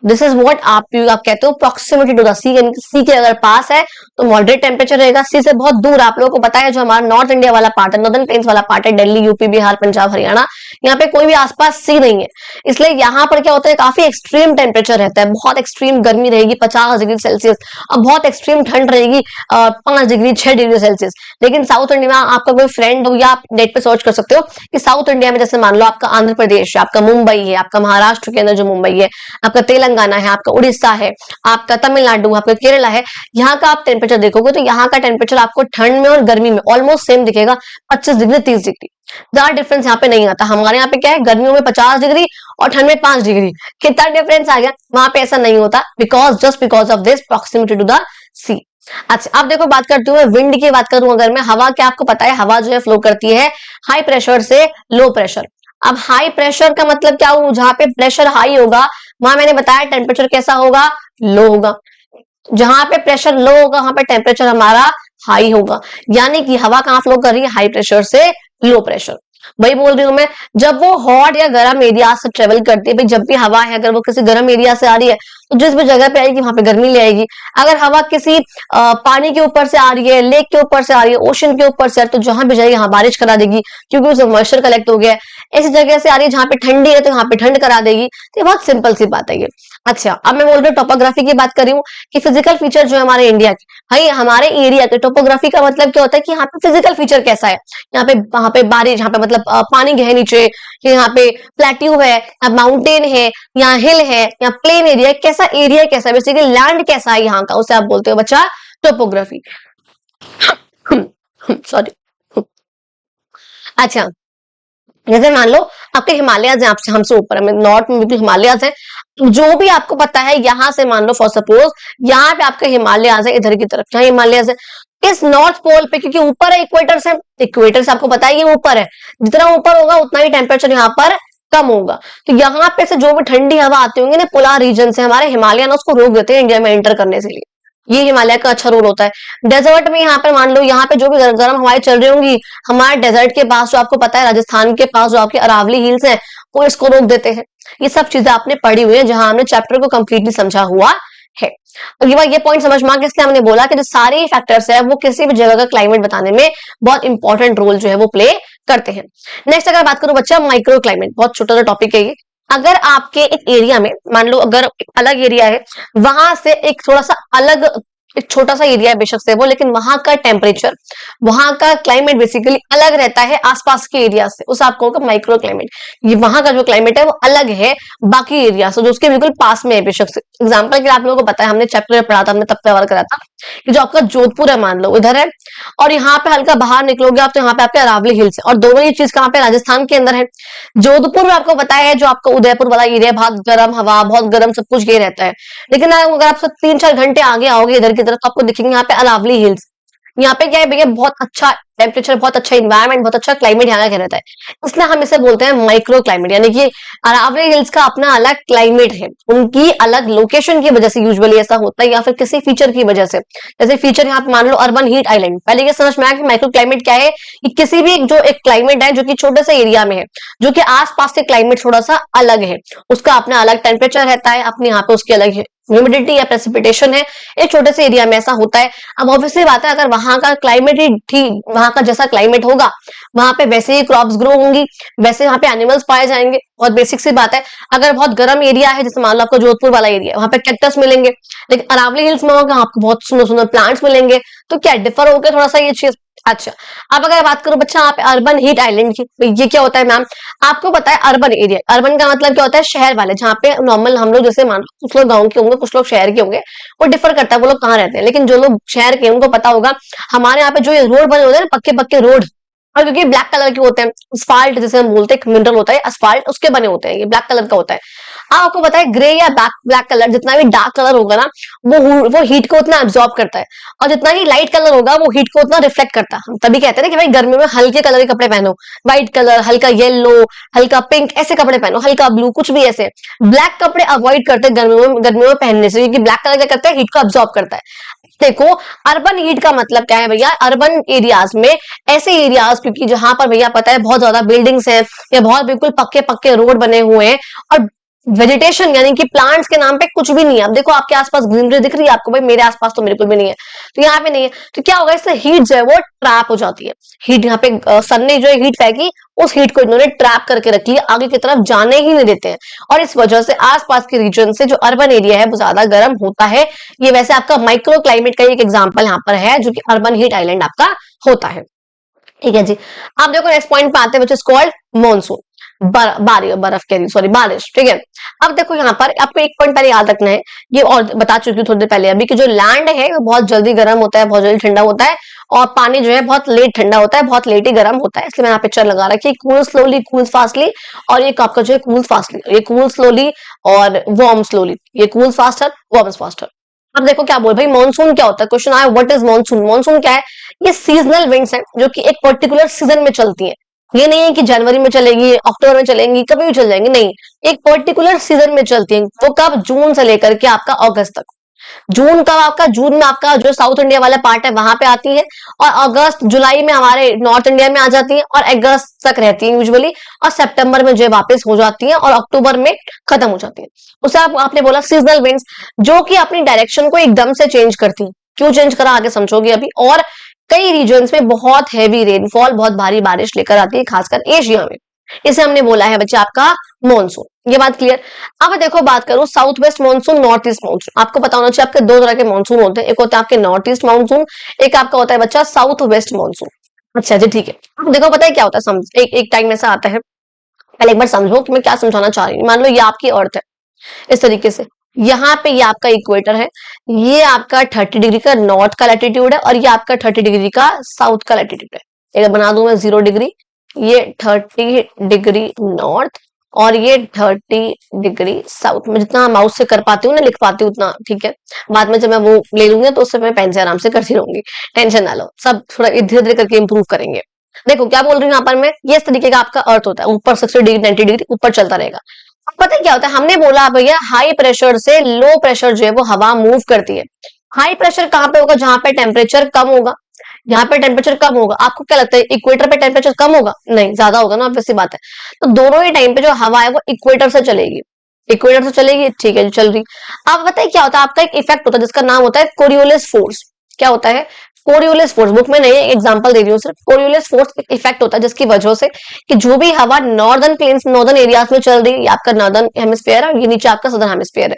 दिस इज व्हाट आप कहते हो प्रॉक्सिमिटी टू द सी, सी के अगर पास है तो मॉडरेट टेम्परेचर रहेगा, सी से बहुत दूर आप लोगों को पता है जो हमारा नॉर्थ इंडिया वाला पार्ट है, नॉर्दर्न प्लेन्स वाला पार्ट है, दिल्ली, यूपी, बिहार, पंजाब, हरियाणा, यहाँ पे कोई भी आसपास सी नहीं है, इसलिए यहाँ पर क्या होता है काफी एक्सट्रीम टेम्परेचर रहता है, बहुत एक्सट्रीम गर्मी रहेगी 50 डिग्री सेल्सियस, और बहुत एक्सट्रीम ठंड रहेगी 5 डिग्री 6 डिग्री सेल्सियस। लेकिन साउथ इंडिया में आपका कोई फ्रेंड हो या आप नेट पे सर्च कर सकते हो कि साउथ इंडिया में जैसे मान लो आपका आंध्र प्रदेश है, आपका मुंबई है, आपका महाराष्ट्र के अंदर जो मुंबई है, आपका तेलंगाना है, आपका उड़ीसा है, आपका तमिलनाडु, आपका केरला है, यहाँ का आप टेम्परेचर देखोगे तो यहाँ का टेम्परेचर आपको ठंड में और गर्मी में ऑलमोस्ट सेम दिखेगा, 25 डिग्री 30 डिग्री, ज्यादा डिफरेंस यहाँ पे नहीं आता। हमारे यहाँ पे क्या है, गर्मियों में 50 डिग्री और ठंड में 5 डिग्री, कितना डिफरेंस आ गया, वहां पे ऐसा नहीं होता, because of this proximity to the sea. अच्छा अब देखो बात करती हूँ विंड की, बात करूं अगर मैं, हवा क्या आपको पता है, हवा जो है फ्लो करती है हाई प्रेशर से लो प्रेशर। अब हाई प्रेशर का मतलब क्या हो, जहां पे प्रेशर हाई होगा वहां मैंने बताया टेम्परेचर कैसा होगा, लो होगा, जहां पे प्रेशर लो होगा वहां पे टेम्परेचर हमारा हाई होगा, यानी कि हवा कहां फ्लो कर रही है, हाई प्रेशर से लो प्रेशर। वही बोल रही हूं मैं, जब वो हॉट या गर्म एरिया से ट्रेवल करती है, भाई जब भी हवा है अगर वो किसी गर्म एरिया से आ रही है तो जिस भी जगह पे आएगी वहां पे गर्मी ले आएगी। अगर हवा किसी पानी के ऊपर से आ रही है, लेक के ऊपर से आ रही है, ओशन के ऊपर से, तो जहां भी जाएगी वहां बारिश करा देगी, क्योंकि उसमें मॉइस्चर कलेक्ट हो गया है। ऐसी जगह से आ रही है जहां पे ठंडी है तो वहां पे ठंड करा देगी, तो ये बहुत सिंपल सी बात है ये। अच्छा अब मैं बोल रही हूँ टोपोग्राफी की बात कर रही हूँ कि फिजिकल फीचर जो है हमारे इंडिया के, भाई हमारे एरिया के टोपोग्राफी का मतलब क्या होता है कि यहाँ पे फिजिकल फीचर कैसा है, यहाँ पे वहां पे बारिश, यहाँ पे मतलब पानी है नीचे, यहाँ पे प्लेट्यू है, यहाँ माउंटेन है, यहाँ हिल है, यहाँ प्लेन एरिया, कैसा एरिया कैसा है, बेसिकली लैंड कैसा है यहाँ का, उसे आप बोलते हो बच्चा टोपोग्राफी। सॉरी। अच्छा जैसे मान लो आपके हिमालयस हैं, आपसे हमसे ऊपर है, नॉर्थ में भी हिमालयस है, जो भी आपको पता है यहाँ से मान लो फॉर सपोज यहाँ पे आपके हिमालयस है, इधर की तरफ जहाँ हिमालयस है, इस नॉर्थ पोल पे, क्योंकि ऊपर है इक्वेटर से, इक्वेटर से आपको पता है ये ऊपर है, जितना ऊपर होगा उतना ही टेम्परेचर यहाँ पर कम होगा, तो यहाँ पे से जो भी ठंडी हवा आती होंगी ना पोलार रीजन से, हमारे हिमालय ना उसको रोक देते हैं इंडिया में एंटर करने से लिए, ये हिमालय का अच्छा रोल होता है। डेजर्ट में यहाँ पे मान लो यहाँ पे जो भी गर्म हवाएं चल रही होंगी, हमारे डेजर्ट के पास जो आपको पता है राजस्थान के पास जो आपके अरावली हिल्स हैं वो इसको रोक देते हैं। ये सब चीजें आपने पढ़ी हुई है जहां हमने चैप्टर को कंप्लीटली समझा हुआ है। ये पॉइंट समझ में आ गया, इसलिए हमने बोला कि जो सारे फैक्टर्स है वो किसी भी जगह का क्लाइमेट बताने में बहुत इंपॉर्टेंट रोल जो है वो प्ले करते हैं। नेक्स्ट अगर बात करूं बच्चा माइक्रो क्लाइमेट, बहुत छोटा सा टॉपिक है ये। अगर आपके एक एरिया में मान लो अगर एक अलग एरिया है, वहां से एक थोड़ा सा अलग एक छोटा सा एरिया है बेशक से वो, लेकिन वहां का टेम्परेचर, वहां का क्लाइमेट बेसिकली अलग रहता है आसपास के एरिया से, उस आपको होगा माइक्रो क्लाइमेट। ये वहां का जो क्लाइमेट है वो अलग है बाकी एरिया से जो उसके बिल्कुल पास में है बेशक से। एग्जाम्पल के लिए आप लोगों को पता है, हमने चैप्टर में पढ़ा था, हमने तब कवर करा था कि जो आपका जोधपुर है मान लो इधर है, और यहाँ पे हल्का बाहर निकलोगे आप तो यहाँ पे आपके अरावली हिल्स है, और दोनों ही चीज कहाँ पे, राजस्थान के अंदर है। जोधपुर में आपको पता है जो आपका उदयपुर वाला एरिया, बहुत गर्म हवा, बहुत गर्म सब कुछ ये रहता है, लेकिन अगर आप 3-4 घंटे आगे आओगे इधर की तरफ तो आपको दिखेंगे यहाँ पे अरावली हिल्स। यहाँ पे क्या है भैया, बहुत अच्छा टेम्परेचर, बहुत अच्छा इन्वायरमेंट, बहुत अच्छा क्लाइमेट यहाँ का रहता है, इसलिए हम इसे बोलते हैं माइक्रो क्लाइमेट। यानी कि अरावली हिल्स का अपना अलग क्लाइमेट है, उनकी अलग लोकेशन की वजह से यूजुअली ऐसा होता है, या फिर किसी फीचर की वजह से। जैसे फीचर यहाँ पे मान लो अर्बन हीट आइलैंड, पहले ये समझ में आया कि माइक्रो क्लाइमेट क्या है, कि किसी भी जो एक क्लाइमेट है जो कि छोटे से एरिया में है, जो कि आसपास के क्लाइमेट थोड़ा सा अलग है, उसका अपना अलग टेम्परेचर रहता है, अपने यहाँ पे उसकी अलग ह्यूमिडिटी या प्रेसिपिटेशन है, एक छोटे से एरिया में ऐसा होता है। अब ऑब्वियसली बात है अगर वहां का क्लाइमेट ही ठीक, वहां का जैसा क्लाइमेट होगा वहां पे वैसे ही क्रॉप्स ग्रो होंगी, वैसे वहां पे एनिमल्स पाए जाएंगे, बहुत बेसिक सी बात है। अगर बहुत गर्म एरिया है जैसे मान लो आपका जोधपुर वाला एरिया, वहां पे कैक्टस मिलेंगे, लेकिन अरावली हिल्स में होगा आपको बहुत सुंदर सुंदर प्लांट्स मिलेंगे, तो क्या डिफर हो गया थोड़ा सा ये चीज। अच्छा अब अगर बात करूं बच्चा यहाँ पे अर्बन हीट आइलैंड की, ये क्या होता है मैम, आपको पता है अर्बन एरिया, अर्बन का मतलब क्या होता है, शहर वाले, जहाँ पे नॉर्मल हम लोग जैसे मान लो कुछ लोग गाँव के होंगे, कुछ लोग शहर के होंगे, वो डिफर करता है वो लोग कहाँ रहते हैं, लेकिन जो लोग शहर के उनको पता होगा हमारे यहाँ पे जो ये रोड बने होते हैं पक्के पक्के रोड, और क्योंकि ब्लैक कलर के होते हैं, अस्फाल्ट जैसे हम बोलते हैं, मिनरल होता है अस्फाल्ट, उसके बने होते हैं, ये ब्लैक कलर का होता है। आपको पता है ग्रे या ब्लैक कलर, जितना भी डार्क कलर होगा ना वो हीट को उतना एब्जॉर्ब करता है, और जितना ही लाइट कलर होगा वो हीट को उतना रिफ्लेक्ट करता है। हम तभी कहते हैं ना कि भाई गर्मियों में हल्के कलर के कपड़े पहनो, व्हाइट कलर, हल्का येलो, हल्का पिंक, ऐसे कपड़े पहनो, हल्का ब्लू, कुछ भी ऐसे। ब्लैक कपड़े अवॉइड करते हैं गर्मियों में पहनने से, क्योंकि ब्लैक कलर क्या करता है, हीट को एब्जॉर्ब करता है। देखो अर्बन हीट का मतलब क्या है भैया, अर्बन एरियाज में ऐसे एरियाज, क्योंकि जहां पर भैया पता है बहुत ज्यादा बिल्डिंग्स हैं या बहुत बिल्कुल पक्के पक्के रोड बने हुए हैं, और वेजिटेशन यानी कि प्लांट्स के नाम पे कुछ भी नहीं है। अब देखो आपके आसपास ग्रीनरी दिख रही है आपको, भाई मेरे आसपास तो बिल्कुल भी नहीं है, तो यहाँ पे नहीं है, तो क्या होगा, इससे हीट जो है वो ट्रैप हो जाती है। हीट यहाँ पे सन ने जो है हीट फेंकी, उस हीट को इन्होंने ट्रैप करके रख लिया, आगे की तरफ जाने ही नहीं देते हैं, और इस वजह से आसपास के रीजन से जो अर्बन एरिया है वो ज्यादा गर्म होता है। ये वैसे आपका माइक्रो क्लाइमेट का एक एग्जाम्पल यहाँ पर है, जो कि अर्बन हीट आइलैंड आपका होता है। ठीक है जी। आप देखो नेक्स्ट पॉइंट पे आते हैं, विच इज कॉल्ड मॉनसून, बर्फ कह रही, सॉरी बारिश। ठीक है, अब देखो यहाँ पर आपको एक पॉइंट पहले याद रखना है, ये और बता चुकी हूँ थोड़ी देर पहले अभी, कि जो लैंड है वो बहुत जल्दी गर्म होता है, बहुत जल्दी ठंडा होता है, और पानी जो है बहुत लेट ठंडा होता है, बहुत लेट ही गर्म होता है। इसलिए मैंने यहाँ पिक्चर लगा रखी है, कूल स्लोली, कूल फास्टली, और ये आपका जो है कूल फास्टली, ये कूल स्लोली और वार्म स्लोली, ये कूल फास्टर, वार्म्स फास्टर। अब देखो क्या बोल भाई, मानसून क्या होता है, क्वेश्चन आया व्हाट इज मानसून। मानसून क्या है, ये सीजनल विंड्स हैं जो कि एक पर्टिकुलर सीजन में चलती हैं। ये नहीं है कि जनवरी में चलेगी, अक्टूबर में चलेंगी, कभी भी चल जाएंगी, नहीं, एक पर्टिकुलर सीजन में चलती हैं। वो कब, जून से लेकर के आपका अगस्त तक। जून का आपका, जून में आपका जो साउथ इंडिया वाला पार्ट है वहां पे आती है, और अगस्त जुलाई में हमारे नॉर्थ इंडिया में आ जाती है, और अगस्त तक रहती है यूजुअली, और सितंबर में जो है वापस हो जाती है, और अक्टूबर में खत्म हो जाती है। उसे आपने बोला सीजनल विंड्स, जो कि अपनी डायरेक्शन को एकदम से चेंज करती है। क्यों चेंज करा आगे समझोगे अभी। और कई रीजन्स में बहुत हैवी रेनफॉल, बहुत भारी बारिश लेकर आती है, खासकर एशिया में। इसे हमने बोला है बच्चे आपका मॉनसून। ये बात क्लियर। अब देखो बात करूं south west monsoon, north east monsoon. आपको पता होना चाहिए आपके दो तरह के मानसून होते हैं, एक होता है आपके नॉर्थ ईस्ट मानसून, एक आपका होता है बच्चा साउथ वेस्ट मानसून। अच्छा जी ठीक है। अब देखो पता है क्या होता है, समझ एक टाइम ऐसा आता है, पहले एक बार समझो कि मैं क्या समझाना चाह रही हूँ। मान लो ये आपकी अर्थ है, इस तरीके से, यहाँ पे ये आपका इक्वेटर है, ये आपका 30 डिग्री का नॉर्थ का लैटिट्यूड है, और ये आपका 30 डिग्री का साउथ का लैटिट्यूड है। एक बना दूं मैं 0 डिग्री, ये 30 डिग्री नॉर्थ, और ये 30 डिग्री साउथ। मैं जितना माउस से कर पाती हूँ ना, लिख पाती हूँ उतना, ठीक है। बाद में जब मैं वो ले लूंगी तो उससे मैं पेन से आराम से करती रहूंगी, टेंशन ना लो, सब थोड़ा धीरे धीरे करके इंप्रूव करेंगे। देखो क्या बोल रही हूँ यहाँ पर मैं, ये इस तरीके का आपका अर्थ होता है, ऊपर 60 डिग्री 90 डिग्री ऊपर चलता रहेगा। अब पता है क्या होता है, हमने बोला भैया हाई प्रेशर से लो प्रेशर जो है वो हवा मूव करती है। हाई प्रेशर कहाँ पे होगा, जहां पे टेम्परेचर कम होगा। यहाँ पे टेम्परेचर कम होगा, आपको क्या लगता है इक्वेटर पे टेम्परेचर कम होगा, नहीं ज्यादा होगा ना, ऑब्वियस सी बात है। तो दोनों ही टाइम पे जो हवा है वो इक्वेटर से चलेगी, इक्वेटर से चलेगी, ठीक है जो चल रही। अब पता है क्या होता है, आपका एक इफेक्ट होता है जिसका नाम होता है कोरियोलिस फोर्स। क्या होता है, कोरियोलिस फोर्स, बुक में नहीं है, एग्जांपल दे रही हूँ सिर्फ। कोरियोलिस फोर्स एक इफेक्ट होता है जिसकी वजह से कि जो भी हवा नॉर्दर्न प्लेन्स, नॉर्दर्न एरियाज में चल रही है, आपका नॉर्दर्न हेमिस्फीयर है, ये नीचे आपका सदर्न हेमिस्फीयर है,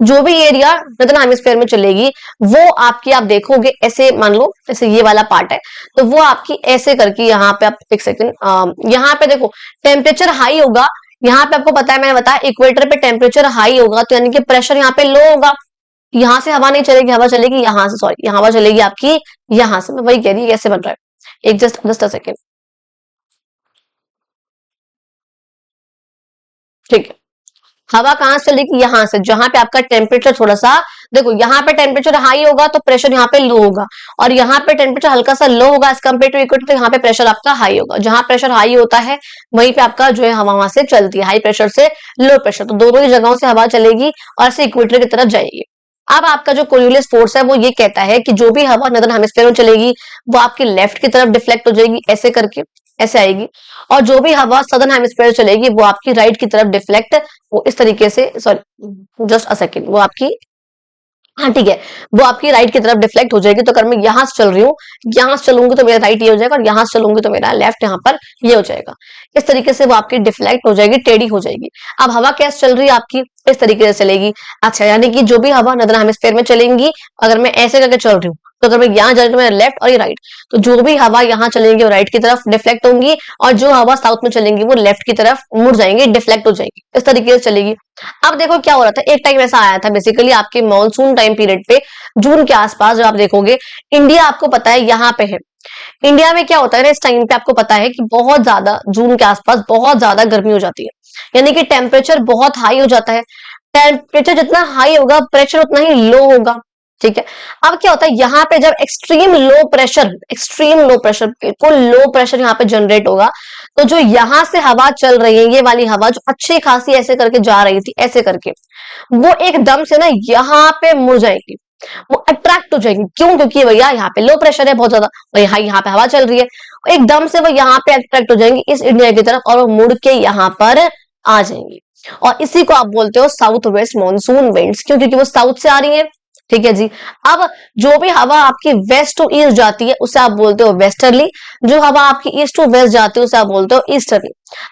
जो भी एरिया नॉर्दर्न हेमिस्फीयर में चलेगी वो आपकी, आप देखोगे ऐसे, मान लो जैसे ये वाला पार्ट है, तो वो आपकी ऐसे करके, यहाँ पे आप एक सेकंड, यहाँ पे देखो टेम्परेचर हाई होगा, यहाँ पे आपको पता है, मैंने बताया इक्वेटर पे टेम्परेचर हाई होगा, तो यानी कि प्रेशर यहाँ पे लो होगा, यहां से हवा नहीं चलेगी, हवा चलेगी यहाँ से, सॉरी यहाँ हवा चलेगी आपकी यहां से। मैं वही कह रही है कैसे बन रहा है, एक जस्ट अ सेकेंड, ठीक है। हवा कहां से चलेगी, यहाँ से, जहां पे आपका टेम्परेचर थोड़ा सा, देखो यहाँ पे टेम्परेचर हाई होगा तो प्रेशर यहाँ पे लो होगा, और यहाँ पे टेम्परेचर हल्का सा लो होगा एज कम्पेयर टू इक्वेटर, तो यहाँ पे प्रेशर आपका हाई होगा। जहां प्रेशर हाई होता है वहीं पे आपका जो है हवा वहां से चलती है, हाई प्रेशर से लो प्रेशर, तो दोनों ही जगहों से हवा चलेगी और ऐसे इक्वेटर की तरफ जाएगी। अब आपका जो कोरियोलिस फोर्स है वो ये कहता है कि जो भी हवा नॉर्दर्न हेमिस्फीयर में चलेगी वो आपकी लेफ्ट की तरफ डिफ्लेक्ट हो जाएगी, ऐसे करके ऐसे आएगी, और जो भी हवा सदर्न हेमिस्फीयर चलेगी वो आपकी राइट की तरफ डिफ्लेक्ट, वो इस तरीके से, सॉरी जस्ट अ सेकेंड, वो आपकी, हाँ ठीक है, वो आपकी राइट की तरफ डिफ्लेक्ट हो जाएगी। तो अगर मैं यहां से चल रही हूँ, यहां से चलूंगी तो मेरा राइट ये हो जाएगा, और यहां से चलूंगी तो मेरा लेफ्ट यहाँ पर ये हो जाएगा। इस तरीके से वो आपकी डिफ्लेक्ट हो जाएगी, टेढ़ी हो जाएगी। अब हवा कैसे चल रही है आपकी, इस तरीके से चलेगी। अच्छा, यानी कि जो भी हवा नॉर्दर्न हेमिस्फीयर में चलेंगी, अगर मैं ऐसे करके चल रही हूँ, तो अगर मैं यहाँ जा रही हूँ तो मेरा लेफ्ट और ये राइट, तो जो भी हवा यहाँ चलेंगी वो राइट की तरफ डिफ्लेक्ट होंगी, और जो हवा साउथ में चलेंगी वो लेफ्ट की तरफ मुड़ जाएंगी, डिफ्लेक्ट हो जाएंगी, इस तरीके से चलेगी। अब देखो क्या हो रहा था, एक टाइम ऐसा आया था बेसिकली आपके मॉनसून टाइम पीरियड पे, जून के आसपास, जब आप देखोगे इंडिया आपको पता है यहाँ पे है, इंडिया में क्या होता है ना इस टाइम पे, आपको पता है कि बहुत ज्यादा जून के आसपास बहुत ज्यादा गर्मी हो जाती है, यानी कि टेम्परेचर बहुत हाई हो जाता है। टेम्परेचर जितना हाई होगा प्रेशर उतना ही लो होगा, ठीक है। अब क्या होता है, यहाँ पे जब एक्सट्रीम लो प्रेशर, बिल्कुल लो प्रेशर यहाँ पे जनरेट होगा, तो जो यहाँ से हवा चल रही है, ये वाली हवा जो अच्छी खासी ऐसे करके जा रही थी, ऐसे करके, वो एकदम से ना यहाँ पे मुड़ जाएगी, वो अट्रैक्ट हो जाएगी। क्यों, क्योंकि भैया यहाँ पे लो प्रेशर है बहुत ज्यादा, और यहाँ पे हवा चल रही है, एकदम से वो यहाँ पे अट्रैक्ट हो जाएंगी इस इंडिया की तरफ, और वो मुड़ के यहाँ पर आ जाएंगी। और इसी को आप बोलते हो साउथ वेस्ट मानसून विंड्स, क्यों? क्योंकि वो साउथ से आ रही है। ठीक है जी। अब जो भी हवा आपकी वेस्ट टू ईस्ट जाती है उसे आप बोलते हो वेस्टर्ली, जो हवा आपकी ईस्ट टू वेस्ट जाती है उसे आप बोलते हो ईस्टर्ली।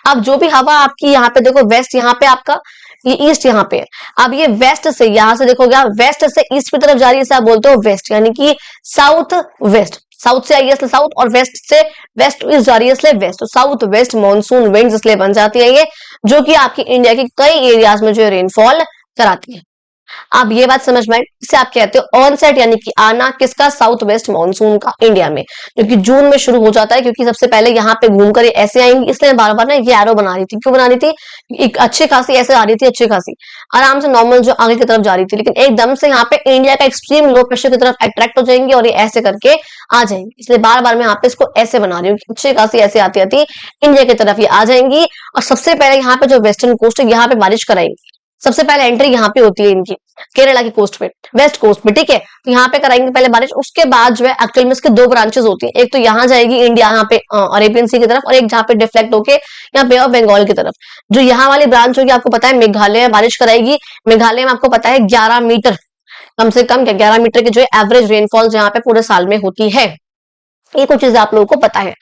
अब जो भी हवा आपकी यहाँ पे देखो, वेस्ट यहाँ पे आपका, ये ईस्ट यहाँ पे है। अब ये वेस्ट से, यहां से देखोगे आप, वेस्ट से ईस्ट की तरफ जा रही है, इसे आप बोलते हो वेस्ट, यानी कि साउथ वेस्ट। साउथ से आई है इसलिए साउथ, और वेस्ट से वेस्ट ईस्ट जा रही है इसलिए वेस्ट। तो साउथ वेस्ट मानसून विंड्स इसलिए बन जाती है ये, जो कि आपकी इंडिया के कई एरियाज में जो रेनफॉल कराती है। आप ये बात समझ में आई, इसे आप कहते हो ऑनसेट, यानी कि आना किसका? साउथ वेस्ट मानसून का, इंडिया में, जो कि जून में शुरू हो जाता है। क्योंकि सबसे पहले यहाँ पे घूमकर ये ऐसे आएंगी, इसलिए बार बार ना ये एरो बना रही थी। क्यों बना रही थी? एक अच्छी खासी ऐसे आ रही थी, अच्छी खासी आराम से नॉर्मल जो आगे की तरफ जा रही थी, लेकिन एकदम से यहाँ पे इंडिया का एक्सट्रीम लो प्रेशर की तरफ अट्रैक्ट हो जाएंगी और ये ऐसे करके आ जाएंगी। इसलिए बार बार मैं यहाँ पे इसको ऐसे बना रही हूँ, अच्छी खासी ऐसे आती आती इंडिया की तरफ ये आ जाएंगी। और सबसे पहले यहाँ पे जो वेस्टर्न कोस्ट है, यहाँ पे बारिश कराएंगी। सबसे पहले एंट्री यहाँ पे होती है इनकी, केरला की कोस्ट पे, वेस्ट कोस्ट पे। ठीक है, तो यहाँ पे कराएंगे पहले बारिश। उसके बाद जो है एक्चुअल में इसके दो ब्रांचेस होती हैं, एक तो यहाँ जाएगी इंडिया, यहाँ पे अरेबियन सी की तरफ, और एक जहाँ पे डिफ्लेक्ट होके यहाँ पे ऑफ बंगाल की तरफ। जो यहाँ वाली ब्रांच होगी, आपको पता है मेघालय में बारिश कराएगी। मेघालय में आपको पता है 11 मीटर, कम से कम 11 मीटर की जो है एवरेज रेनफॉल यहाँ पे पूरे साल में होती है। ये कुछ चीजें आप लोगों को पता है।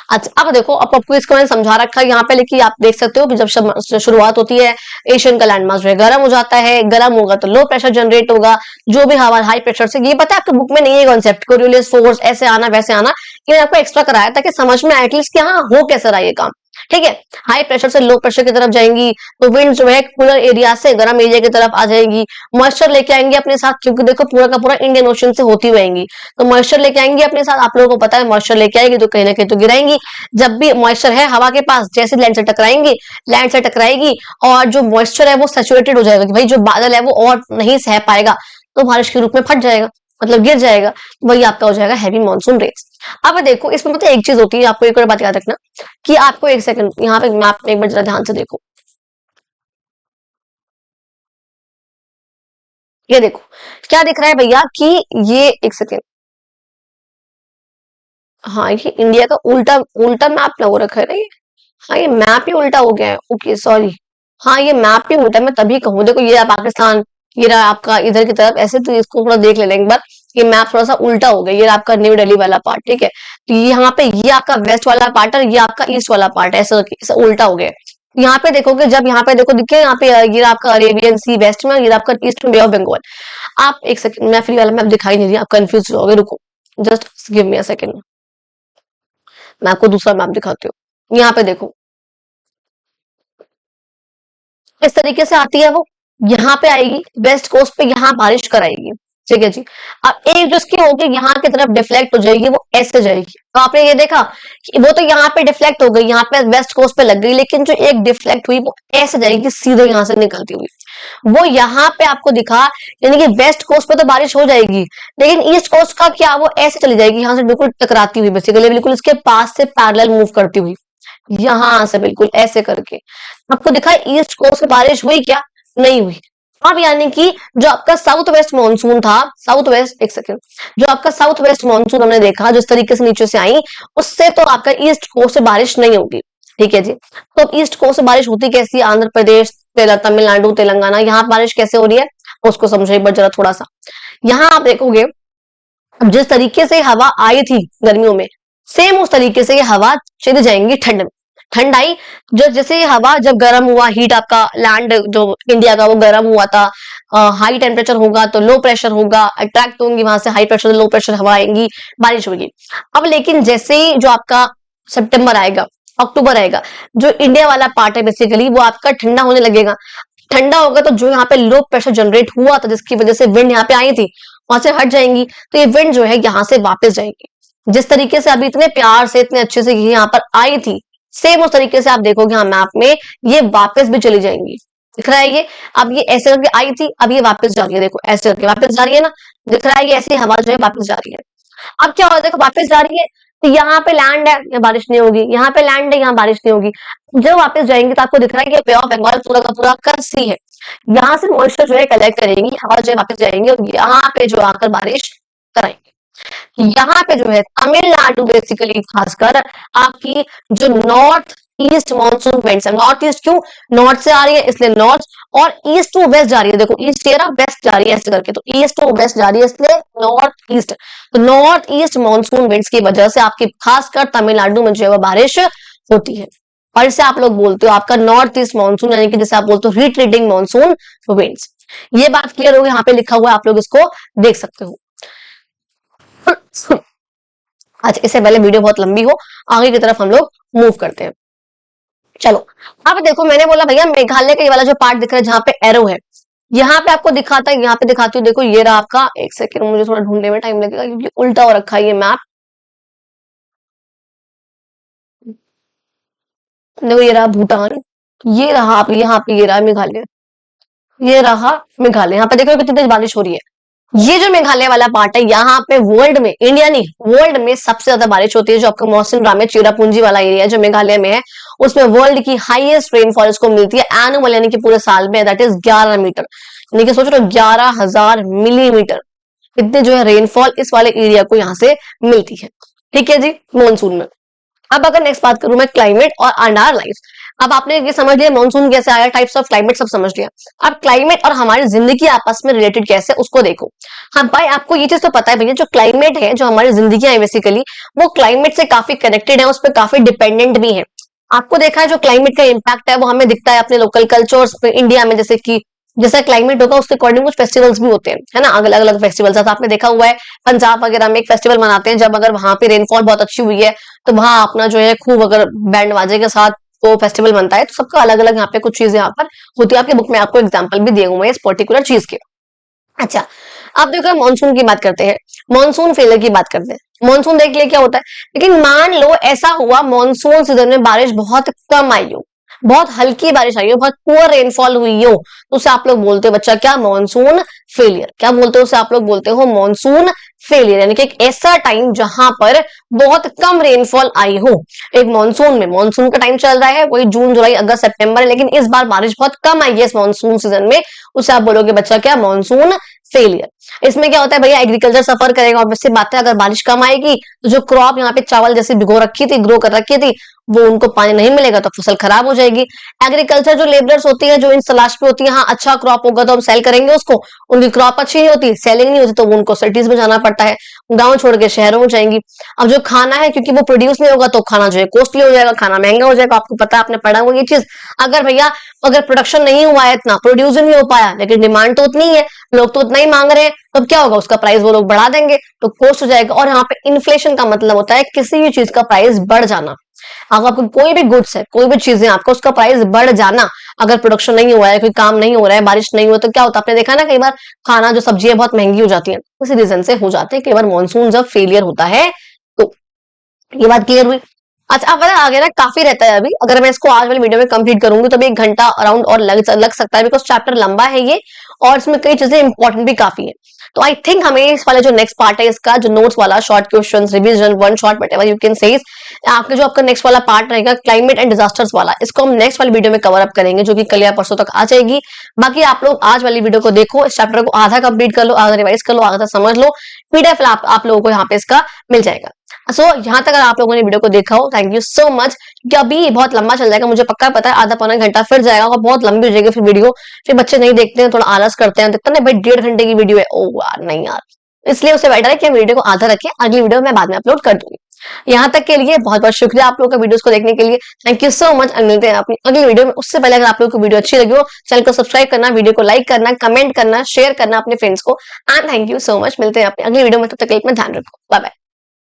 अच्छा, अब देखो, अब आपको इसको मैंने समझा रखा है यहाँ पे, लेकिन आप देख सकते हो कि जब शुरुआत होती है, एशियन का लैंड मास जो है गर्म हो जाता है। गर्म होगा तो लो प्रेशर जनरेट होगा, जो भी हवा हाई प्रेशर से, ये पता है आपके बुक में नहीं है कॉन्सेप्ट, कोरियोलिस फोर्स ऐसे आना वैसे आना, ये आपको एक्स्ट्रा कराया ताकि समझ में एटलीस्ट कि हाँ हो कैसे रहा ये काम। ठीक है, हाई प्रेशर से लो प्रेशर की तरफ जाएंगी तो विंड जो है कूलर एरिया से गर्म एरिया की तरफ आ जाएंगी। मॉइस्चर लेके आएंगे अपने साथ, क्योंकि देखो पूरा का पूरा इंडियन ओशन से होती रहेंगी, तो मॉइस्चर लेके आएंगे अपने साथ। आप लोगों को पता है मॉइस्चर लेके आएगी तो कहीं ना कहीं तो गिराएंगी। जब भी मॉइस्चर है हवा के पास, जैसे लैंड से टकराएंगी, लैंड से टकराएगी और जो मॉइस्चर है वो सैचुरेटेड हो जाएगा, कि भाई जो बादल है वो और नहीं सह पाएगा, तो बारिश के रूप में फट जाएगा, मतलब गिर जाएगा। वही आपका हो जाएगा हैवी मानसून रेन्स। अब देखो, इसमें मतलब एक चीज होती है, आपको एक और बात याद रखना, कि आपको एक सेकंड यहाँ पे मैप में एक बार जरा ध्यान से देखो। ये देखो क्या दिख रहा है भैया, कि ये एक सेकंड, हाँ ये इंडिया का उल्टा उल्टा मैप हो रखा है ना ये। हाँ ये मैप ही उल्टा हो गया है, ओके सॉरी। हाँ ये मैप ही उल्टा, मैं तभी कहूँ, देखो ये रहा पाकिस्तान, ये रहा आपका इधर की तरफ ऐसे, तो इसको थोड़ा देख लेना एक बार। ये मैप थोड़ा सा उल्टा हो गया, ये रहा आपका न्यू दिल्ली वाला पार्ट। ठीक है, तो यहाँ पे ये आपका वेस्ट वाला पार्ट और ये आपका ईस्ट वाला पार्ट ऐसा ऐसा उल्टा हो गया है। यहाँ पे देखोगे, जब यहाँ पे देखो दिखे, यहाँ पे ये रहा आपका अरेबियन सी वेस्ट में, ये रहा आपका ईस्ट में बे ऑफ बंगाल। आप एक सेकंड, मैं फ्री वाला मैप दिखाई नहीं रही, आप कंफ्यूज हो गए, रुको just give me a second, मैं आपको दूसरा मैप दिखाती हूँ। यहाँ पे देखो इस तरीके से आती है वो, यहाँ पे आएगी वेस्ट कोस्ट पे, यहाँ बारिश कराएगी। ठीक है जी। अब एक जो इसकी होगी यहाँ की तरफ डिफ्लेक्ट हो जाएगी, वो ऐसे जाएगी। तो आपने ये देखा कि वो तो यहाँ पे डिफ्लेक्ट हो गई, यहाँ पे वेस्ट कोस्ट पे लग गई, लेकिन जो एक डिफ्लेक्ट हुई वो ऐसे जाएगी सीधे यहाँ से निकलती हुई, वो यहाँ पे आपको दिखा। यानी कि वेस्ट कोस्ट पे तो बारिश हो जाएगी, लेकिन ईस्ट कोस्ट का क्या, वो ऐसे चली जाएगी यहाँ से बिल्कुल टकराती हुई, बेसिकली बिल्कुल इसके पास से पैरेलल मूव करती हुई, यहां से बिल्कुल ऐसे करके। आपको दिखा ईस्ट कोस्ट से बारिश हुई क्या? नहीं हुई। अब यानी कि जो आपका साउथ वेस्ट मानसून था, साउथ वेस्ट, एक सेकंड, जो आपका साउथ वेस्ट मानसून हमने देखा जिस तरीके से नीचे से आई, उससे तो आपका ईस्ट कोस्ट से बारिश नहीं होगी। ठीक है जी। तो अब ईस्ट कोस्ट से बारिश होती कैसी? आंध्र प्रदेश, तमिलनाडु, तेलंगाना, यहाँ बारिश कैसे हो रही है उसको समझो एक बार जरा थोड़ा सा। यहाँ आप देखोगे जिस तरीके से हवा आई थी गर्मियों में, सेम उस तरीके से ये हवा चली जाएंगी ठंड में। ठंड आई, जो जैसे ये हवा जब गर्म हुआ, हीट आपका लैंड जो इंडिया का वो गर्म हुआ था, हाई टेम्परेचर होगा तो लो प्रेशर होगा, अट्रैक्ट होंगी वहां से हाई प्रेशर लो प्रेशर हवा आएंगी, बारिश होगी। अब लेकिन जैसे ही जो आपका सितंबर आएगा, अक्टूबर आएगा, जो इंडिया वाला पार्ट है बेसिकली वो आपका ठंडा होने लगेगा। ठंडा होगा तो जो यहाँ पे लो प्रेशर जनरेट हुआ था जिसकी वजह से विंड यहाँ पे आई थी, वहां से हट जाएंगी, तो ये विंड जो है यहाँ से वापस जाएगी। जिस तरीके से अभी इतने प्यार से इतने अच्छे से ये यहाँ पर आई थी, सेम उस तरीके से आप देखोगे हाँ मैप में, ये वापस भी चली जाएंगी। दिख रहा है ये? अब ये ऐसे करके आई थी, अब ये वापस जा रही है, देखो ऐसे करके वापस जा रही है ना, दिख रहा है ये ऐसी हवा जो है वापस जा रही है। अब क्या होगा, देखो वापस जा रही है, तो यहाँ पे लैंड है, यहाँ बारिश नहीं होगी, यहाँ पे लैंड है, यहाँ बारिश नहीं होगी। जब वापस जाएंगे तो आपको दिख रहा है कि बे ऑफ बंगाल पूरा का पूरा कर्सी है, यहाँ से मॉइस्चर जो है कलेक्ट करेंगी, हवा जो है वापस जाएंगे और यहाँ पे जो आकर बारिश कराएंगे। यहाँ पे जो है तमिलनाडु बेसिकली खासकर आपकी जो नॉर्थ ईस्ट मानसून विंड्स है। नॉर्थ ईस्ट क्यों? नॉर्थ से आ रही है इसलिए नॉर्थ, और ईस्ट टू वेस्ट जा रही है, देखो ईस्ट तेरा वेस्ट जा रही है ऐसे करके, तो ईस्ट टू वेस्ट जा रही है इसलिए नॉर्थ ईस्ट। तो नॉर्थ ईस्ट मानसून विंड्स की वजह से आपकी खासकर तमिलनाडु में जो है बारिश होती है, और इसे आप लोग बोलते हो आपका नॉर्थ ईस्ट मानसून, यानी कि जैसे आप बोलते हो रिट्रीटिंग मानसून विंड्स। ये बात क्लियर होगी, यहाँ पे लिखा हुआ है, आप लोग इसको देख सकते हो। अच्छा, इससे पहले वीडियो बहुत लंबी हो, आगे की तरफ हम लोग मूव करते हैं। चलो, अब देखो मैंने बोला भैया मेघालय का ये वाला जो पार्ट दिख रहा है जहां पे एरो है, यहाँ पे आपको दिखाता है, यहाँ पे दिखाती हूँ, देखो ये रहा आपका, एक सेकेंड मुझे थोड़ा ढूंढने में टाइम लगेगा क्योंकि उल्टा हो रखा है ये मैप। देखो ये रहा भूटान, ये रहा आप यहाँ पे, ये रहा मेघालय, ये रहा मेघालय। यहाँ पे देखो कितनी तेज बारिश हो रही है। ये जो मेघालय वाला पार्ट है, यहाँ पे वर्ल्ड में, इंडिया नहीं वर्ल्ड में सबसे ज्यादा बारिश होती है। जो आपका मौसम राम में चिरापुंजी वाला एरिया जो मेघालय में है, उसमें वर्ल्ड की हाईएस्ट रेनफॉल को मिलती है एनुअल, यानी कि पूरे साल में, दैट इज 11 मीटर, यानी कि सोच रहे हो 11,000 मिलीमीटर इतने जो है रेनफॉल इस वाले एरिया को यहाँ से मिलती है। ठीक है जी, मानसून में। अब अगर नेक्स्ट बात करूं मैं क्लाइमेट और आवर लाइफ, अब आपने ये समझ लिया मानसून कैसे आया, टाइप्स ऑफ क्लाइमेट सब समझ लिया। अब क्लाइमेट और हमारी जिंदगी आपस में रिलेटेड कैसे उसको देखो। हाँ भाई, आपको ये चीज तो पता है भैया, जो क्लाइमेट है, जो हमारी जिंदगी है बेसिकली, वो क्लाइमेट से काफी कनेक्टेड है, उस पर काफी डिपेंडेंट भी है। आपको देखा है जो क्लाइमेट का इम्पैक्ट है वो हमें दिखता है अपने लोकल कल्चर्स पे, इंडिया में, जैसे कि जैसा क्लाइमेट होगा उसके अकॉर्डिंग कुछ फेस्टिवल्स भी होते हैं, है ना, अलग अलग फेस्टिवल्स। आपने देखा हुआ है पंजाब वगैरह में एक फेस्टिवल मनाते हैं, जब अगर वहां पे रेनफॉल बहुत अच्छी हुई है तो वहां अपना जो है खूब अगर बैंड बाजे के साथ वो फेस्टिवल बनता है, तो सबका अलग अलग यहाँ पे कुछ चीजें यहाँ पर होती है। आपके बुक में आपको एग्जाम्पल भी दिए हुए हैं इस पर्टिकुलर चीज के। अच्छा, अब देखो मानसून की बात करते हैं, मानसून फेलियर की बात करते हैं। मानसून देख लिया क्या होता है, लेकिन मान लो ऐसा हुआ मानसून सीजन में बारिश बहुत कम आई हो, बहुत हल्की बारिश आई हो, बहुत पुअर रेनफॉल हुई हो, तो उसे आप लोग बोलते हो बच्चा क्या, मानसून फेलियर। क्या बोलते हो उसे आप लोग बोलते हो मानसून फेलियर, यानी कि एक ऐसा टाइम जहां पर बहुत कम रेनफॉल आई हो। एक मानसून में, मानसून का टाइम चल रहा है वही जून जुलाई अगस्त सितंबर है, लेकिन इस बार बारिश बहुत कम आई है इस मानसून सीजन में, उसे आप बोलोगे बच्चा क्या, मानसून फेलियर। इसमें क्या होता है भैया, एग्रीकल्चर सफर करेगा, और वैसे बात है अगर बारिश कम आएगी तो जो क्रॉप यहाँ पे चावल जैसे भिगो रखी थी, ग्रो कर रखी थी, वो उनको पानी नहीं मिलेगा तो फसल खराब हो जाएगी। एग्रीकल्चर जो लेबरर्स होती है, जो इन तलाश पे होती है, हाँ अच्छा क्रॉप होगा तो हम सेल करेंगे उसको, उनकी क्रॉप अच्छी नहीं होती, सेलिंग नहीं होती, तो उनको सिटीज में जाना पड़ता है, गांव छोड़ के शहरों में जाएंगी। अब जो खाना है, क्योंकि वो प्रोड्यूस नहीं होगा तो खाना जो है कॉस्टली हो जाएगा, खाना महंगा हो जाएगा, आपको पता है, आपने पढ़ा हुआ ये चीज। अगर भैया अगर प्रोडक्शन नहीं हुआ है, इतना प्रोड्यूस नहीं हो पाया, लेकिन डिमांड तो उतनी है, लोग तो उतना ही मांग रहे हैं, तो क्या होगा, उसका प्राइस वो लोग बढ़ा देंगे तो कॉस्ट हो जाएगा। और यहाँ पे इन्फ्लेशन का मतलब होता है किसी भी चीज का प्राइस बढ़ जाना। अगर आपको कोई भी गुड्स है, कोई भी चीजें आपका, उसका प्राइस बढ़ जाना, अगर प्रोडक्शन नहीं हुआ है, कोई काम नहीं हो रहा है, बारिश नहीं हुआ, तो क्या होता है, आपने देखा ना कई बार खाना जो सब्जियां बहुत महंगी हो जाती है, उसी रीजन से हो जाते हैं। कई बार मानसून जब फेलियर होता है तो ये बात क्लियर हुई। अच्छा, अब आगे ना काफी रहता है अभी, अगर मैं इसको आज वाली वीडियो में कंप्लीट करूंगी तो भी 1 घंटा अराउंड और लग सकता है, बिकॉज चैप्टर लंबा है ये, और इसमें कई चीजें इंपॉर्टेंट भी काफी है। तो आई थिंक हमें इस वाला जो नेक्स्ट पार्ट है इसका, जो नोट्स वाला short questions revision one shot what ever you can say, आपका जो आपका नेक्स्ट वाला पार्ट रहेगा क्लाइमेट एंड डिजास्टर्स वाला, इसको हम नेक्स्ट वाली वीडियो में कवर अप करेंगे, जो कि कल या परसों तक आ जाएगी। बाकी आप लोग आज वाली वीडियो को देखो, इस चैप्टर को आधा कंप्लीट कर लो, आधा रिवाइज कर लो, आधा समझ लो, पीडीएफ आप लोगों को यहाँ पे इसका मिल जाएगा। सो यहाँ तक अगर आप लोगों ने वीडियो को देखा हो, थैंक यू सो मच, क्योंकि अभी बहुत लंबा चल जाएगा, मुझे पक्का पता है, आधा पौना घंटा फिर जाएगा और बहुत लंबी हो जाएगी फिर वीडियो, फिर बच्चे नहीं देखते हैं, थोड़ा आलस करते हैं, देखते हैं भाई 1.5 घंटे की वीडियो है, ओ यार नहीं यार, इसलिए उससे बेटर है कि वीडियो को आधा रखें, अगली वीडियो मैं बाद में अपलोड कर दूंगी। यहाँ तक के लिए बहुत बहुत शुक्रिया आप लोगों का वीडियोस को देखने के लिए, थैंक यू सो मच। मिलते हैं अपनी अगली वीडियो में। उससे पहले अगर आप लोगों को वीडियो अच्छी लगी हो, चैनल को सब्सक्राइब करना, वीडियो को लाइक करना, कमेंट करना, शेयर करना अपने फ्रेंड्स को, and thank you so much. मिलते हैं अपनी अगली वीडियो में, तब तक के लिए अपना ध्यान रखो, बाय बाय।